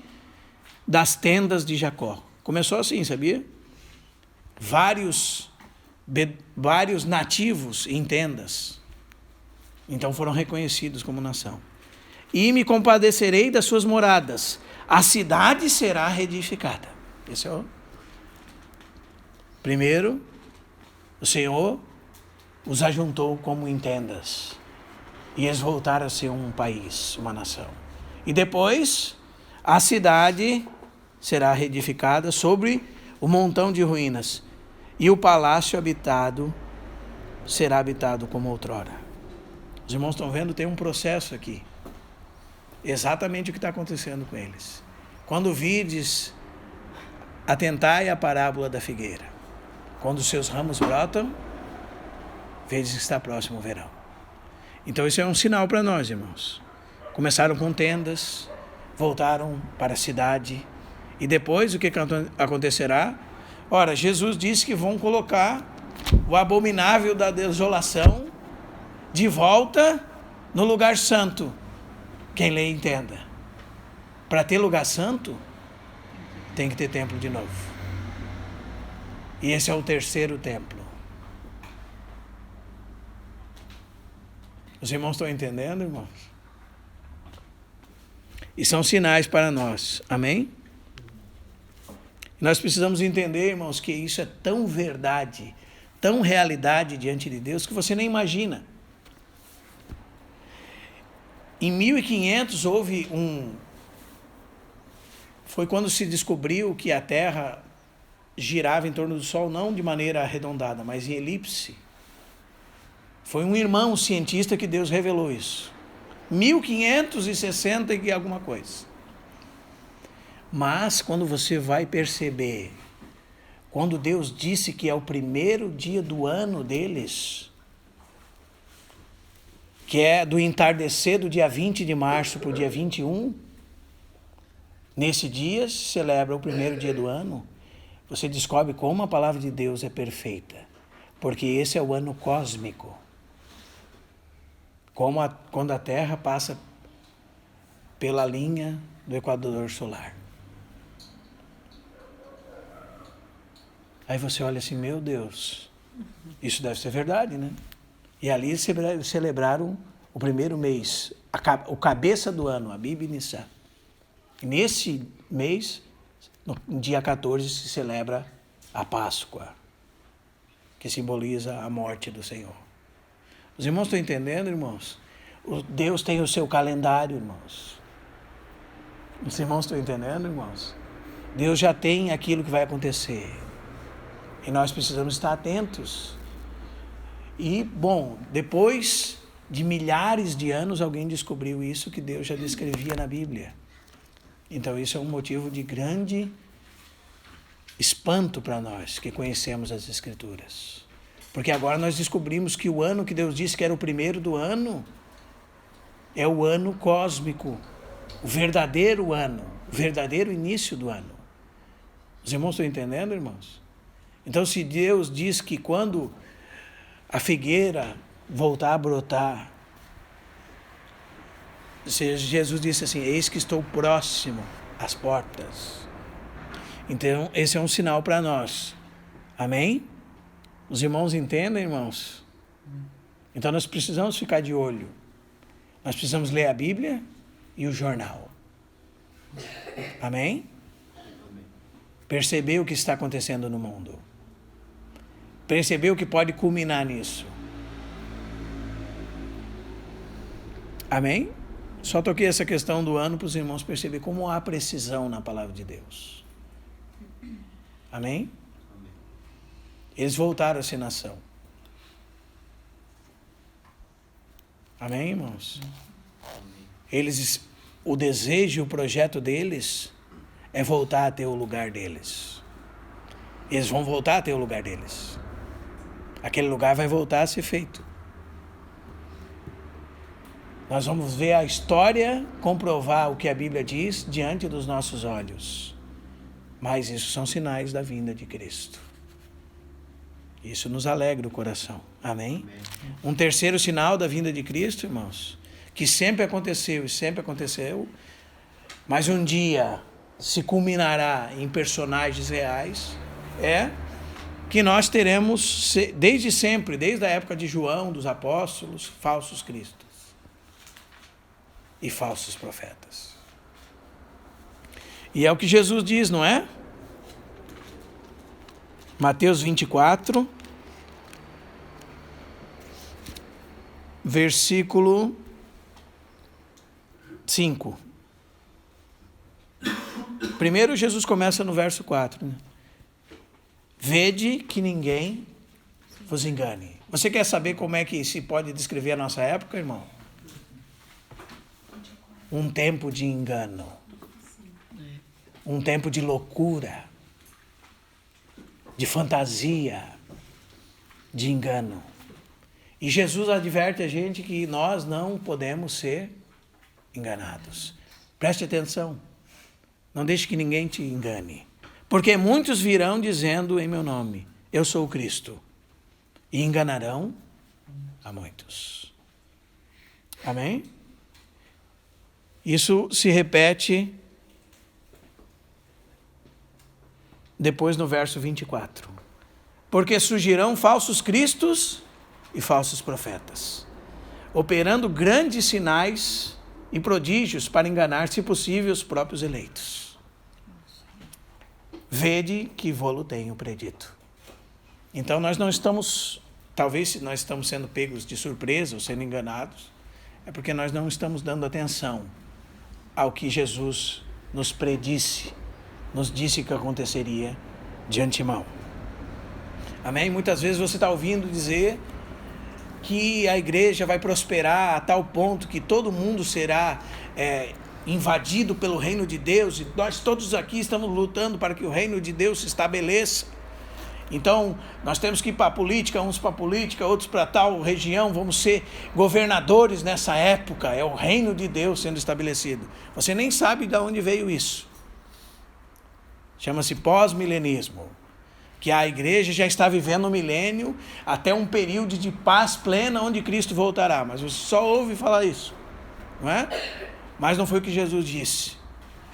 Speaker 1: das tendas de Jacó. Começou assim, sabia? Vários nativos em tendas. Então foram reconhecidos como nação. E me compadecerei das suas moradas. A cidade será reedificada. Esse é o primeiro. O Senhor os ajuntou como em tendas. E eles voltaram a ser um país, uma nação. E depois, a cidade será reedificada sobre o montão de ruínas. E o palácio habitado será habitado como outrora. Os irmãos estão vendo, tem um processo aqui. Exatamente o que está acontecendo com eles. Quando virdes, atentai à parábola da figueira. Quando os seus ramos brotam, vedes que está próximo o verão. Então isso é um sinal para nós, irmãos. Começaram com tendas, voltaram para a cidade. E depois o que acontecerá? Ora, Jesus disse que vão colocar o abominável da desolação de volta no lugar santo. Quem lê, entenda. Para ter lugar santo, tem que ter templo de novo. E esse é o terceiro templo. Os irmãos estão entendendo, irmãos? E são sinais para nós. Amém? Nós precisamos entender, irmãos, que isso é tão verdade, tão realidade diante de Deus, que você nem imagina. Em 1500 houve foi quando se descobriu que a Terra girava em torno do Sol, não de maneira arredondada, mas em elipse. Foi um irmão cientista que Deus revelou isso. 1560 e alguma coisa. Mas quando você vai perceber, quando Deus disse que é o primeiro dia do ano deles, que é do entardecer do dia 20 de março para o dia 21, nesse dia se celebra o primeiro dia do ano, você descobre como a palavra de Deus é perfeita. Porque esse é o ano cósmico. Quando a Terra passa pela linha do equador solar. Aí você olha assim, meu Deus, isso deve ser verdade, né? E ali celebraram o primeiro mês, o cabeça do ano, a Bib Nissan. E nesse mês, no dia 14, se celebra a Páscoa, que simboliza a morte do Senhor. Os irmãos estão entendendo, irmãos? Deus tem o seu calendário, irmãos. Os irmãos estão entendendo, irmãos? Deus já tem aquilo que vai acontecer. E nós precisamos estar atentos. E, bom, depois de milhares de anos, alguém descobriu isso que Deus já descrevia na Bíblia. Então, isso é um motivo de grande espanto para nós, que conhecemos as Escrituras. Porque agora nós descobrimos que o ano que Deus disse que era o primeiro do ano, é o ano cósmico, o verdadeiro ano, o verdadeiro início do ano. Os irmãos estão entendendo, irmãos? Então, se Deus diz que quando a figueira voltar a brotar. Jesus disse assim: eis que estou próximo às portas. Então, esse é um sinal para nós. Amém? Os irmãos entendem, irmãos? Então, nós precisamos ficar de olho. Nós precisamos ler a Bíblia e o jornal. Amém? Perceber o que está acontecendo no mundo. Perceber o que pode culminar nisso. Amém? Só toquei essa questão do ano para os irmãos perceberem como há precisão na palavra de Deus. Amém? Eles voltaram a ser nação. Amém, irmãos? O desejo e o projeto deles é voltar a ter o lugar deles. Eles vão voltar a ter o lugar deles. Aquele lugar vai voltar a ser feito. Nós vamos ver a história comprovar o que a Bíblia diz diante dos nossos olhos. Mas isso são sinais da vinda de Cristo. Isso nos alegra o coração. Amém? Um terceiro sinal da vinda de Cristo, irmãos, que sempre aconteceu e sempre aconteceu, mas um dia se culminará em personagens reais, é que nós teremos, desde sempre, desde a época de João, dos apóstolos, falsos cristos e falsos profetas. E é o que Jesus diz, não é? Mateus 24, versículo 5. Primeiro Jesus começa no verso 4. Né? Vede que ninguém vos engane. Você quer saber como é que se pode descrever a nossa época, irmão? Um tempo de engano. Um tempo de loucura. De fantasia. De engano. E Jesus adverte a gente que nós não podemos ser enganados. Preste atenção. Não deixe que ninguém te engane. Porque muitos virão dizendo em meu nome, eu sou o Cristo. E enganarão a muitos. Amém? Isso se repete depois no verso 24. Porque surgirão falsos cristos e falsos profetas, operando grandes sinais e prodígios para enganar, se possível, os próprios eleitos. Vede que vô-lo tenho predito. Então nós não estamos, talvez se nós estamos sendo pegos de surpresa ou sendo enganados, é porque nós não estamos dando atenção ao que Jesus nos predisse, nos disse que aconteceria de antemão. Amém? Muitas vezes você está ouvindo dizer que a igreja vai prosperar a tal ponto que todo mundo será invadido pelo reino de Deus, e nós todos aqui estamos lutando para que o reino de Deus se estabeleça. Então, nós temos que ir para a política, uns para a política, outros para tal região, vamos ser governadores nessa época, é o reino de Deus sendo estabelecido. Você nem sabe de onde veio isso. Chama-se pós-milenismo, que a igreja já está vivendo um milênio até um período de paz plena onde Cristo voltará, mas você só ouve falar isso, não é? Mas não foi o que Jesus disse.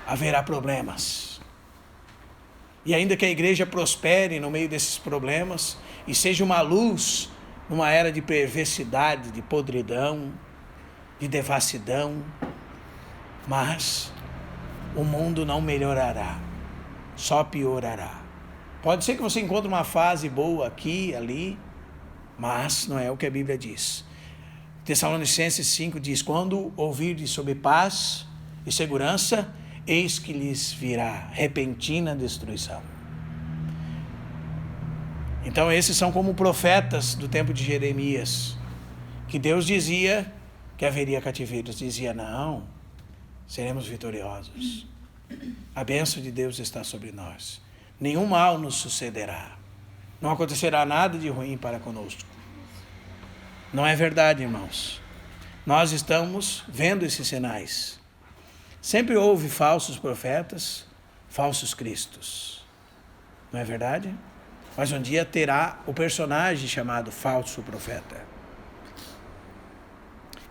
Speaker 1: Haverá problemas. E ainda que a igreja prospere no meio desses problemas e seja uma luz numa era de perversidade, de podridão, de devassidão, mas o mundo não melhorará, só piorará. Pode ser que você encontre uma fase boa aqui, ali, mas não é o que a Bíblia diz. Tessalonicenses 5 diz, quando ouvirdes sobre paz e segurança, eis que lhes virá repentina destruição. Então esses são como profetas do tempo de Jeremias, que Deus dizia que haveria cativeiros, dizia não, seremos vitoriosos. A bênção de Deus está sobre nós. Nenhum mal nos sucederá. Não acontecerá nada de ruim para conosco. Não é verdade, irmãos. Nós estamos vendo esses sinais. Sempre houve falsos profetas, falsos cristos. Não é verdade? Mas um dia terá o personagem chamado falso profeta.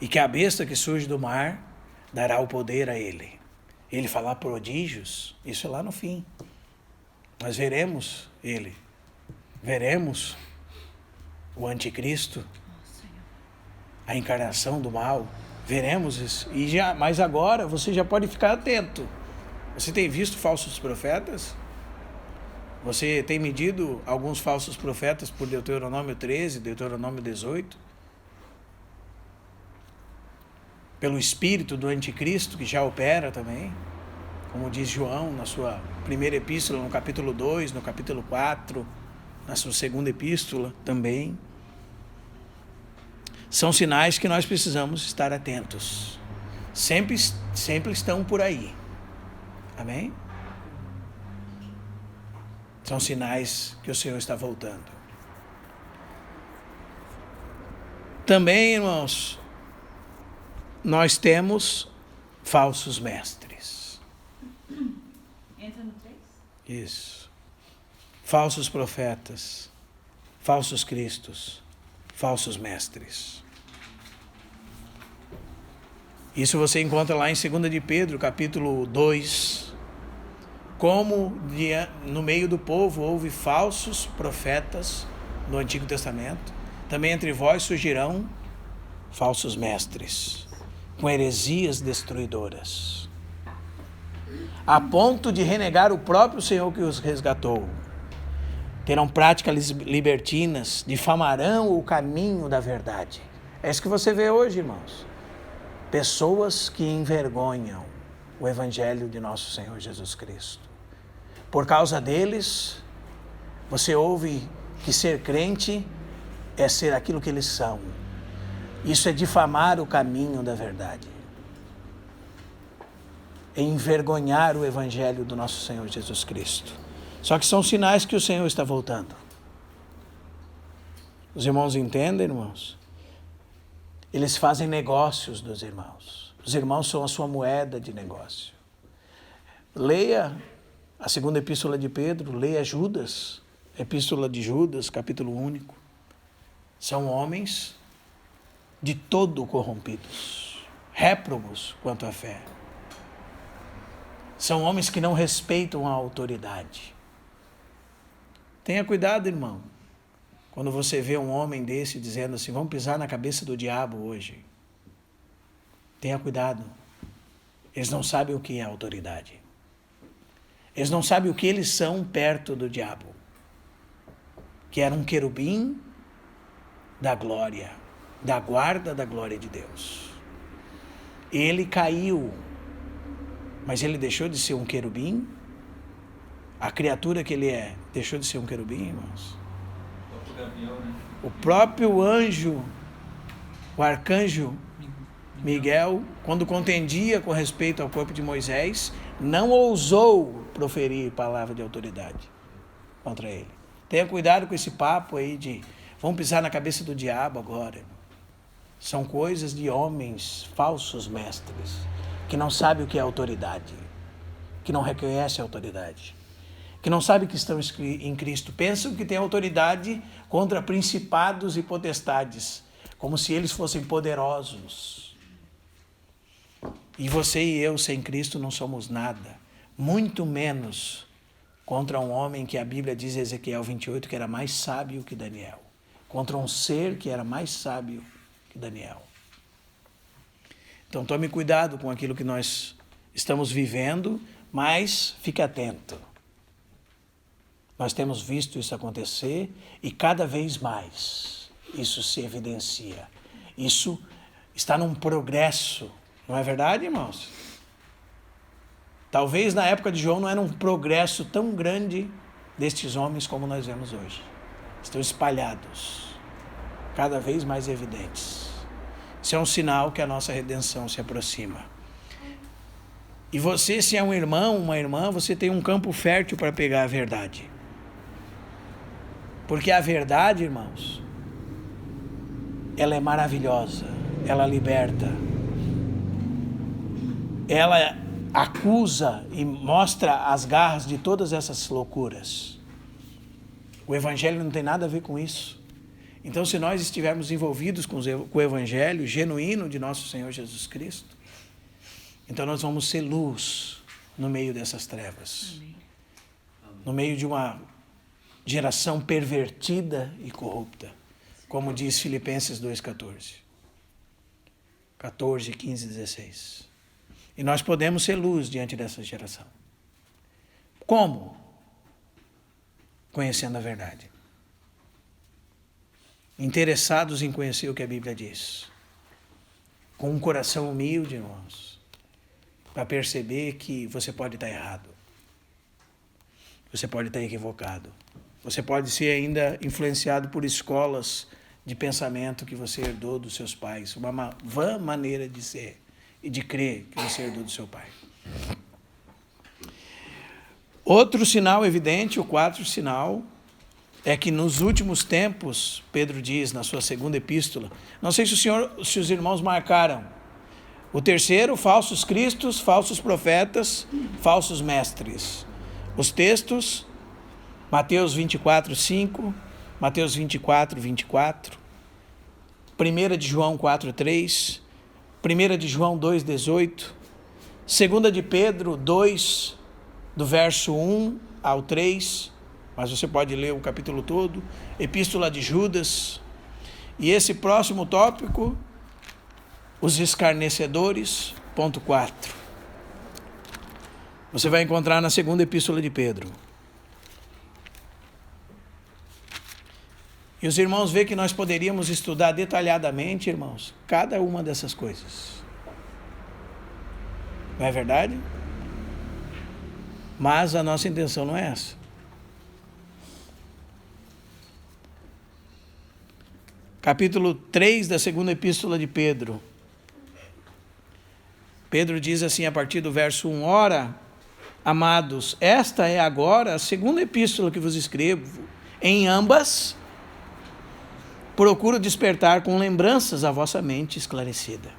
Speaker 1: E que a besta que surge do mar dará o poder a ele. Ele falar prodígios, isso é lá no fim. Nós veremos ele. Veremos o anticristo, a encarnação do mal. Veremos isso. Mas agora você já pode ficar atento. Você tem visto falsos profetas? Você tem medido alguns falsos profetas por Deuteronômio 13, Deuteronômio 18? Pelo espírito do anticristo que já opera também? Como diz João na sua primeira epístola, no capítulo 2, no capítulo 4, na sua segunda epístola também. São sinais que nós precisamos estar atentos. Sempre estão por aí. Amém? São sinais que o Senhor está voltando. Também, irmãos, nós temos falsos mestres.
Speaker 2: Entra no 3?
Speaker 1: Isso. Falsos profetas, falsos cristos, falsos mestres. Isso você encontra lá em 2 de Pedro, capítulo 2. Como no meio do povo houve falsos profetas no Antigo Testamento, também entre vós surgirão falsos mestres, com heresias destruidoras, a ponto de renegar o próprio Senhor que os resgatou. Terão práticas libertinas, difamarão o caminho da verdade. É isso que você vê hoje, irmãos. Pessoas que envergonham o Evangelho de nosso Senhor Jesus Cristo. Por causa deles, você ouve que ser crente é ser aquilo que eles são. Isso é difamar o caminho da verdade. É envergonhar o Evangelho do nosso Senhor Jesus Cristo. Só que são sinais que o Senhor está voltando. Os irmãos entendem, irmãos? Eles fazem negócios dos irmãos. Os irmãos são a sua moeda de negócio. Leia a segunda epístola de Pedro, leia Judas, epístola de Judas, capítulo único. São homens de todo corrompidos, réprobos quanto à fé. São homens que não respeitam a autoridade. Tenha cuidado, irmão, quando você vê um homem desse dizendo assim, vamos pisar na cabeça do diabo hoje. Tenha cuidado. Eles não sabem o que é autoridade. Eles não sabem o que eles são perto do diabo. Que era um querubim da glória, da guarda da glória de Deus. Ele caiu, mas ele deixou de ser um querubim? A criatura que ele é, deixou de ser um querubim, irmãos? O próprio anjo, o arcanjo Miguel, quando contendia com respeito ao corpo de Moisés, não ousou proferir palavra de autoridade contra ele. Tenha cuidado com esse papo aí de vamos pisar na cabeça do diabo agora. São coisas de homens falsos mestres, que não sabem o que é autoridade, que não reconhecem a autoridade, que não sabem que estão em Cristo, pensam que têm autoridade contra principados e potestades, como se eles fossem poderosos. E você e eu, sem Cristo, não somos nada, muito menos contra um homem que a Bíblia diz em Ezequiel 28 que era mais sábio que Daniel, contra um ser que era mais sábio que Daniel. Então tome cuidado com aquilo que nós estamos vivendo, mas fique atento. Nós temos visto isso acontecer e cada vez mais isso se evidencia. Isso está num progresso, não é verdade, irmãos? Talvez na época de João não era um progresso tão grande destes homens como nós vemos hoje. Estão espalhados, cada vez mais evidentes. Isso é um sinal que a nossa redenção se aproxima. E você, se é um irmão, uma irmã, você tem um campo fértil para pegar a verdade. Porque a verdade, irmãos, ela é maravilhosa, ela liberta. Ela acusa e mostra as garras de todas essas loucuras. O Evangelho não tem nada a ver com isso. Então, se nós estivermos envolvidos com o Evangelho genuíno de nosso Senhor Jesus Cristo, então nós vamos ser luz no meio dessas trevas. Amém. No meio de uma geração pervertida e corrupta, como diz Filipenses 2,14. 14, 15, 16. E nós podemos ser luz diante dessa geração. Como? Conhecendo a verdade. Interessados em conhecer o que a Bíblia diz. Com um coração humilde, irmãos. Para perceber que você pode estar errado. Você pode estar equivocado. Você pode ser ainda influenciado por escolas de pensamento que você herdou dos seus pais. Uma vã maneira de ser e de crer que você herdou do seu pai. Outro sinal evidente, o quarto sinal, é que nos últimos tempos, Pedro diz na sua segunda epístola, não sei se os irmãos marcaram, o terceiro, falsos cristos, falsos profetas, falsos mestres. Os textos, Mateus 24, 5, Mateus 24, 24, 1 de João 4, 3, 1 de João 2, 18, 2 de Pedro 2, do verso 1 ao 3, mas você pode ler o capítulo todo, Epístola de Judas, e esse próximo tópico, os escarnecedores, ponto 4. Você vai encontrar na segunda Epístola de Pedro. E os irmãos veem que nós poderíamos estudar detalhadamente, irmãos, cada uma dessas coisas. Não é verdade? Mas a nossa intenção não é essa. Capítulo 3 da segunda epístola de Pedro. Pedro diz assim a partir do verso 1, ora, amados, esta é agora a segunda epístola que vos escrevo. Em ambas, procuro despertar com lembranças a vossa mente esclarecida,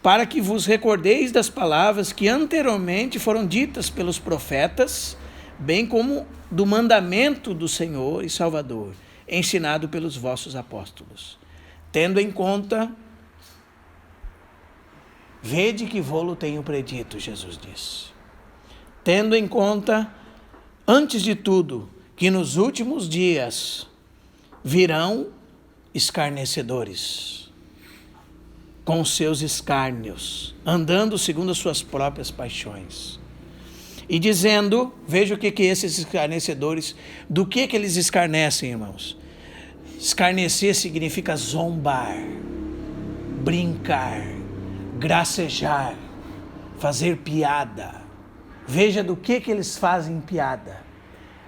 Speaker 1: para que vos recordeis das palavras que anteriormente foram ditas pelos profetas, bem como do mandamento do Senhor e Salvador, ensinado pelos vossos apóstolos. Tendo em conta, vede que vô-lo tenho predito, Jesus disse. Tendo em conta, antes de tudo, que nos últimos dias virão escarnecedores, com seus escárnios, andando segundo as suas próprias paixões. E dizendo, veja o que esses escarnecedores, do que eles escarnecem, irmãos? Escarnecer significa zombar, brincar, gracejar, fazer piada. Veja do que eles fazem piada.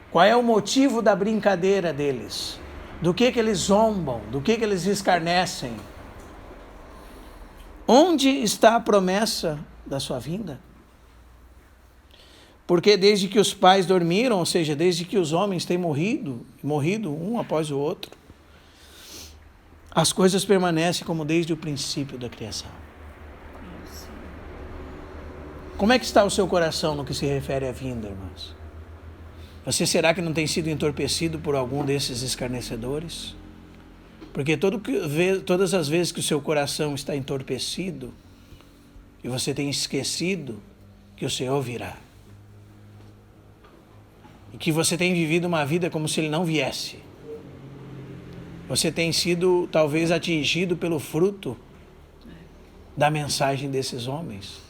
Speaker 1: Qual é o motivo da brincadeira deles? Do que eles zombam? Do que eles escarnecem? Onde está a promessa da sua vinda? Porque desde que os pais dormiram, ou seja, desde que os homens têm morrido um após o outro, as coisas permanecem como desde o princípio da criação. Como é que está o seu coração no que se refere à vinda, irmãos? Você será que não tem sido entorpecido por algum desses escarnecedores? Porque todas as vezes que o seu coração está entorpecido e você tem esquecido que o Senhor virá, e que você tem vivido uma vida como se Ele não viesse, você tem sido talvez atingido pelo fruto da mensagem desses homens,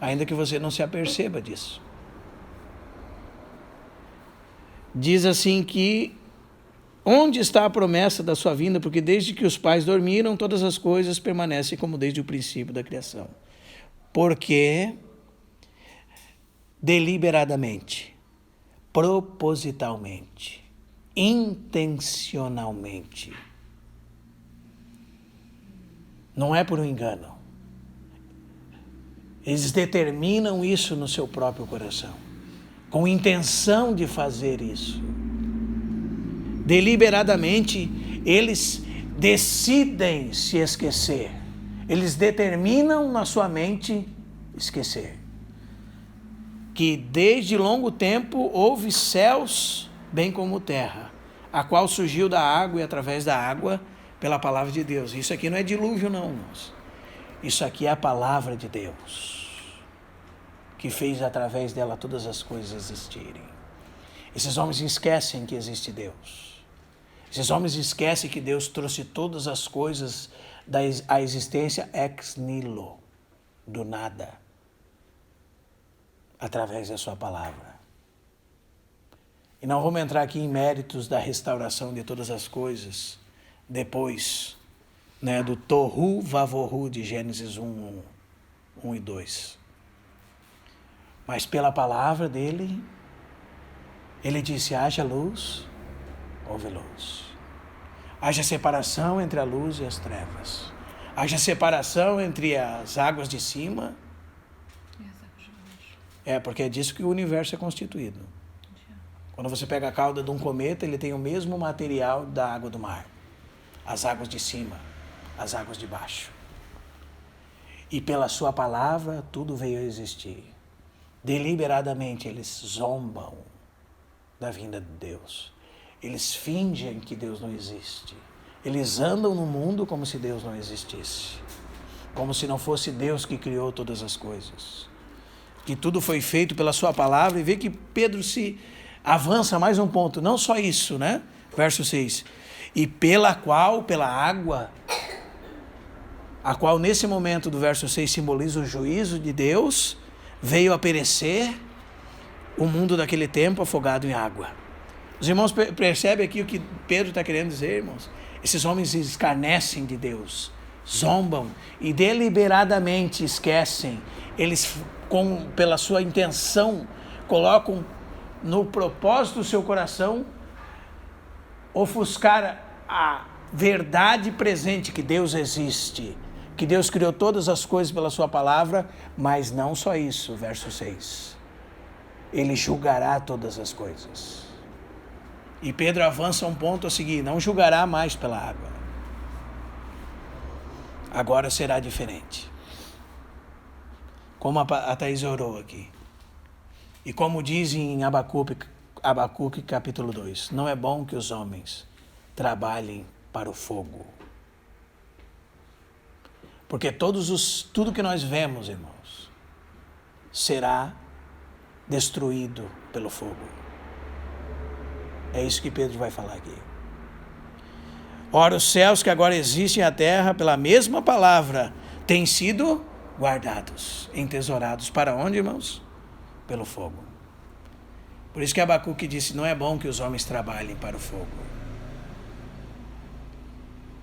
Speaker 1: ainda que você não se aperceba disso. Diz assim que, onde está a promessa da sua vinda? Porque desde que os pais dormiram, todas as coisas permanecem como desde o princípio da criação. Porque, deliberadamente, propositalmente, intencionalmente, não é por um engano, eles determinam isso no seu próprio coração, com intenção de fazer isso. Deliberadamente, eles decidem se esquecer. Eles determinam na sua mente esquecer. Que desde longo tempo houve céus, bem como terra, a qual surgiu da água e através da água pela palavra de Deus. Isso aqui não é dilúvio não, irmãos. Isso aqui é a palavra de Deus, que fez através dela todas as coisas existirem. Esses homens esquecem que existe Deus. Esses homens esquecem que Deus trouxe todas as coisas à existência ex nihilo, do nada, através da sua palavra. E não vamos entrar aqui em méritos da restauração de todas as coisas, depois, né, do Tohu Vavohu de Gênesis 1 e 2. Mas pela palavra dele, ele disse, haja luz, houve luz. Haja separação entre a luz e as trevas. Haja separação entre as águas de cima. Porque é disso que o universo é constituído. Quando você pega a cauda de um cometa, ele tem o mesmo material da água do mar. As águas de cima, as águas de baixo. E pela sua palavra, tudo veio a existir. Deliberadamente, eles zombam da vinda de Deus. Eles fingem que Deus não existe. Eles andam no mundo como se Deus não existisse. Como se não fosse Deus que criou todas as coisas. Que tudo foi feito pela sua palavra. E vê que Pedro se avança mais um ponto. Não só isso, né? Verso 6. E pela água, a qual nesse momento do verso 6 simboliza o juízo de Deus, veio a perecer o mundo daquele tempo afogado em água. Os irmãos percebem aqui o que Pedro está querendo dizer, irmãos? Esses homens escarnecem de Deus, zombam e deliberadamente esquecem. Eles, pela sua intenção, colocam no propósito do seu coração ofuscar a verdade presente que Deus existe, que Deus criou todas as coisas pela sua palavra, mas não só isso, verso 6. Ele julgará todas as coisas. E Pedro avança um ponto a seguir, não julgará mais pela água. Agora será diferente. Como a Thaís orou aqui. E como diz em Abacuque capítulo 2, não é bom que os homens trabalhem para o fogo. Porque tudo que nós vemos, irmãos, será destruído pelo fogo. É isso que Pedro vai falar aqui. Ora, os céus que agora existem e a terra, pela mesma palavra, têm sido guardados, entesourados. Para onde, irmãos? Pelo fogo. Por isso que Abacuque disse, não é bom que os homens trabalhem para o fogo.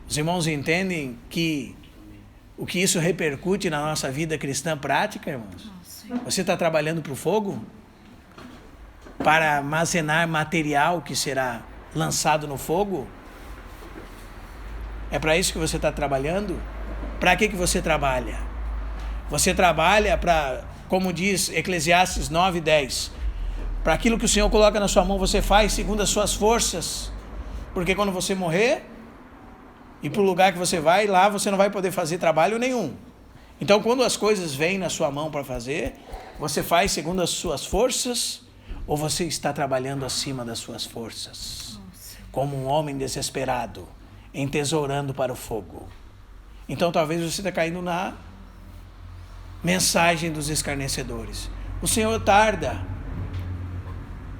Speaker 1: Os irmãos entendem que o que isso repercute na nossa vida cristã prática, irmãos? Você está trabalhando para o fogo? Para armazenar material que será lançado no fogo? É para isso que você está trabalhando? Para que você trabalha? Você trabalha para, como diz Eclesiastes 9:10, para aquilo que o Senhor coloca na sua mão, você faz segundo as suas forças. Porque quando você morrer, e para o lugar que você vai, lá você não vai poder fazer trabalho nenhum. Então, quando as coisas vêm na sua mão para fazer, você faz segundo as suas forças, ou você está trabalhando acima das suas forças? Como um homem desesperado, entesourando para o fogo. Então, talvez você está caindo na mensagem dos escarnecedores. O Senhor tarda.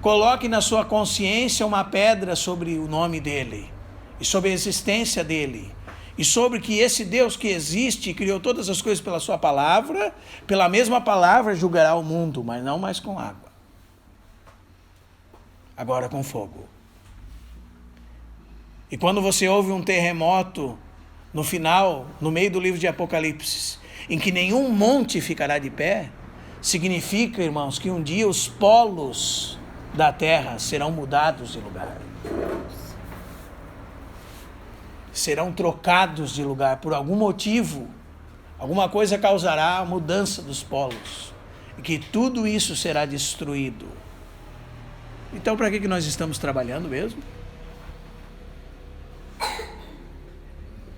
Speaker 1: Coloque na sua consciência uma pedra sobre o nome dele, e sobre a existência dele, e sobre que esse Deus que existe e criou todas as coisas pela sua palavra, pela mesma palavra julgará o mundo, mas não mais com água. Agora com fogo. E quando você ouve um terremoto, no final, no meio do livro de Apocalipse, em que nenhum monte ficará de pé, significa, irmãos, que um dia os polos da terra serão mudados de lugar. Serão trocados de lugar por algum motivo. Alguma coisa causará a mudança dos polos. E que tudo isso será destruído. Então, para que nós estamos trabalhando mesmo?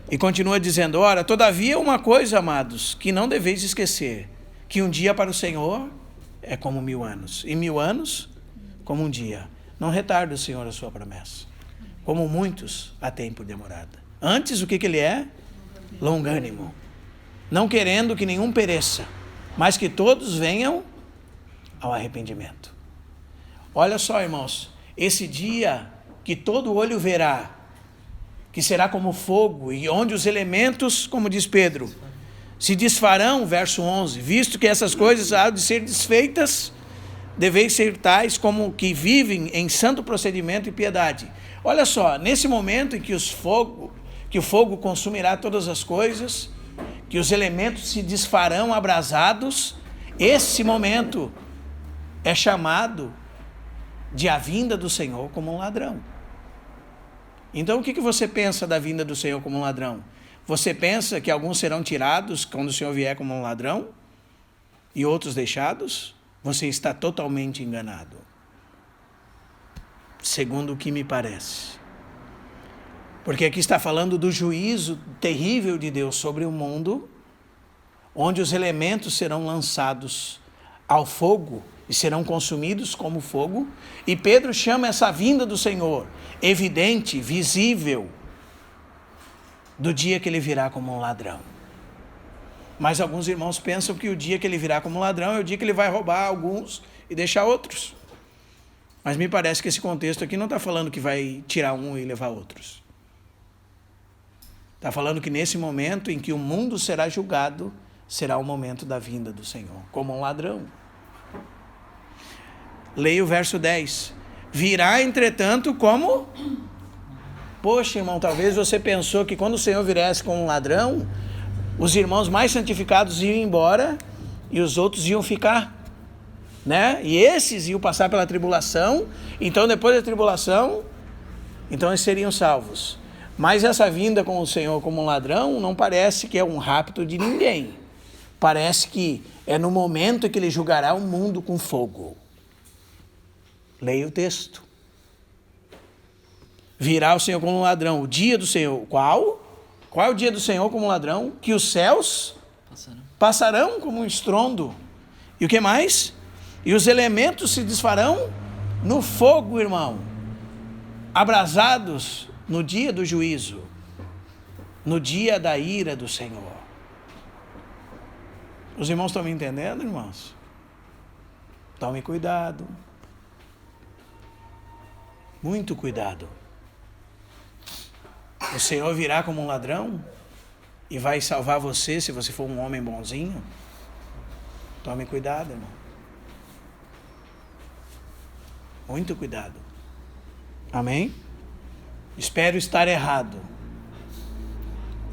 Speaker 1: E continua dizendo, ora, todavia uma coisa, amados, que não deveis esquecer, que um dia para o Senhor é como 1000 anos, e 1000 anos como um dia. Não retarde o Senhor a sua promessa, como muitos a têm por demorada. Antes, o que ele é? Longânimo. Não querendo que nenhum pereça, mas que todos venham ao arrependimento. Olha só, irmãos, esse dia que todo olho verá, que será como fogo, e onde os elementos, como diz Pedro, se desfarão, verso 11, visto que essas coisas há de ser desfeitas, deveis ser tais como que vivem em santo procedimento e piedade. Olha só, nesse momento em que o fogo consumirá todas as coisas, que os elementos se desfarão abrasados, esse momento é chamado de a vinda do Senhor como um ladrão. Então o que você pensa da vinda do Senhor como um ladrão? Você pensa que alguns serão tirados quando o Senhor vier como um ladrão e outros deixados? Você está totalmente enganado, segundo o que me parece. Porque aqui está falando do juízo terrível de Deus sobre o mundo, onde os elementos serão lançados ao fogo e serão consumidos como fogo. E Pedro chama essa vinda do Senhor evidente, visível, do dia que ele virá como um ladrão. Mas alguns irmãos pensam que o dia que ele virá como um ladrão é o dia que ele vai roubar alguns e deixar outros. Mas me parece que esse contexto aqui não está falando que vai tirar um e levar outros. Está falando que nesse momento em que o mundo será julgado, será o momento da vinda do Senhor, como um ladrão. Leia o verso 10. Virá, entretanto, como... Poxa, irmão, talvez você pensou que quando o Senhor viesse como um ladrão, os irmãos mais santificados iam embora e os outros iam ficar, né? E esses iam passar pela tribulação, então depois da tribulação, então eles seriam salvos. Mas essa vinda com o Senhor como um ladrão não parece que é um rapto de ninguém. Parece que é no momento que ele julgará o mundo com fogo. Leia o texto. Virá o Senhor como um ladrão. O dia do Senhor, qual? Qual é o dia do Senhor como um ladrão? Que os céus passarão como um estrondo. E o que mais? E os elementos se desfarão no fogo, irmão. Abrasados no dia do juízo. No dia da ira do Senhor. Os irmãos estão me entendendo, irmãos? Tome cuidado. Muito cuidado. O Senhor virá como um ladrão e vai salvar você se você for um homem bonzinho. Tome cuidado, irmão. Muito cuidado. Amém? Espero estar errado.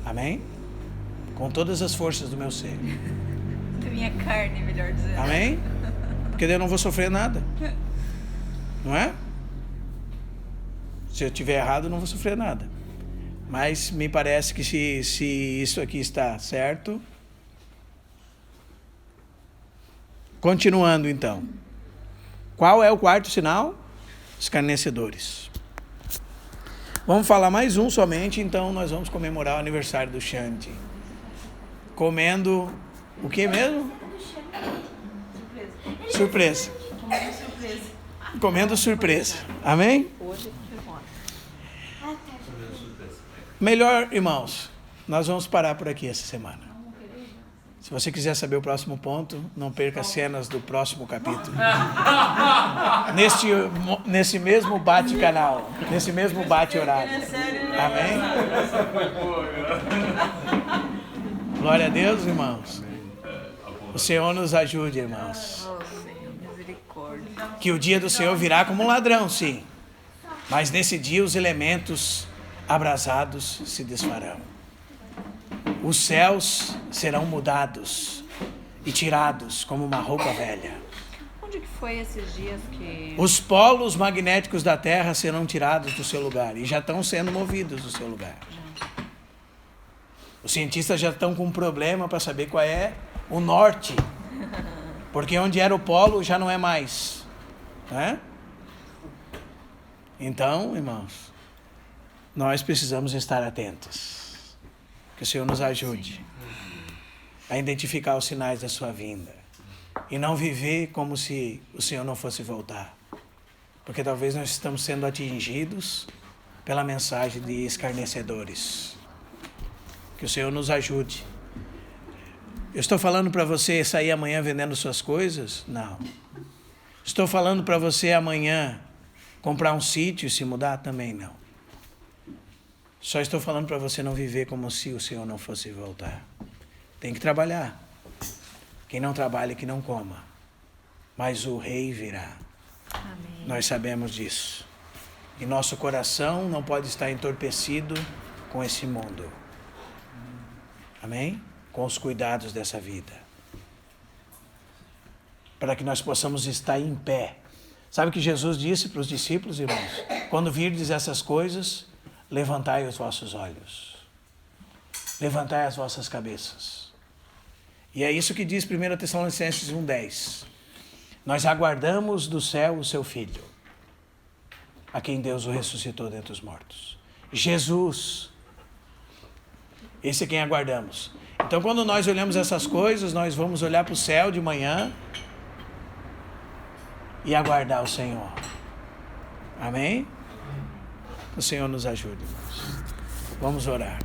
Speaker 1: Amém? Com todas as forças do meu ser.
Speaker 2: Da minha carne, melhor dizendo.
Speaker 1: Amém? Porque daí eu não vou sofrer nada. Não é? Se eu estiver errado, eu não vou sofrer nada. Mas me parece que se isso aqui está certo... Continuando então. Qual é o quarto sinal? Escarnecedores. Vamos falar mais um somente, então nós vamos comemorar o aniversário do Xande. Comendo o que mesmo? Surpresa. Comendo surpresa. Amém? Melhor, irmãos, nós vamos parar por aqui essa semana. Se você quiser saber o próximo ponto, não perca as cenas do próximo capítulo. Nesse mesmo bate-canal, nesse mesmo bate-horário. Amém? Glória a Deus, irmãos. O Senhor nos ajude, irmãos. Que o dia do Senhor virá como um ladrão, sim. Mas nesse dia os elementos abrasados se desfarão. Os céus serão mudados e tirados como uma roupa velha.
Speaker 2: Onde que foi esses dias que...
Speaker 1: Os polos magnéticos da Terra serão tirados do seu lugar e já estão sendo movidos do seu lugar. Os cientistas já estão com um problema para saber qual é o norte. Porque onde era o polo já não é mais. Né? Então, irmãos, nós precisamos estar atentos. Que o Senhor nos ajude a identificar os sinais da sua vinda. E não viver como se o Senhor não fosse voltar. Porque talvez nós estamos sendo atingidos pela mensagem de escarnecedores. Que o Senhor nos ajude. Eu estou falando para você sair amanhã vendendo suas coisas? Não. Estou falando para você amanhã comprar um sítio e se mudar? Também não. Só estou falando para você não viver como se o Senhor não fosse voltar. Tem que trabalhar. Quem não trabalha, que não coma. Mas o Rei virá.
Speaker 2: Amém.
Speaker 1: Nós sabemos disso. E nosso coração não pode estar entorpecido com esse mundo. Amém? Com os cuidados dessa vida. Para que nós possamos estar em pé. Sabe o que Jesus disse para os discípulos, irmãos? Quando virdes essas coisas, levantai os vossos olhos. Levantai as vossas cabeças. E é isso que diz 1 Tessalonicenses 1:10. Nós aguardamos do céu o seu Filho, a quem Deus o ressuscitou dentre os mortos. Jesus. Esse é quem aguardamos. Então, quando nós olhamos essas coisas, nós vamos olhar para o céu de manhã e aguardar o Senhor. Amém? O Senhor nos ajude, irmãos. Vamos orar.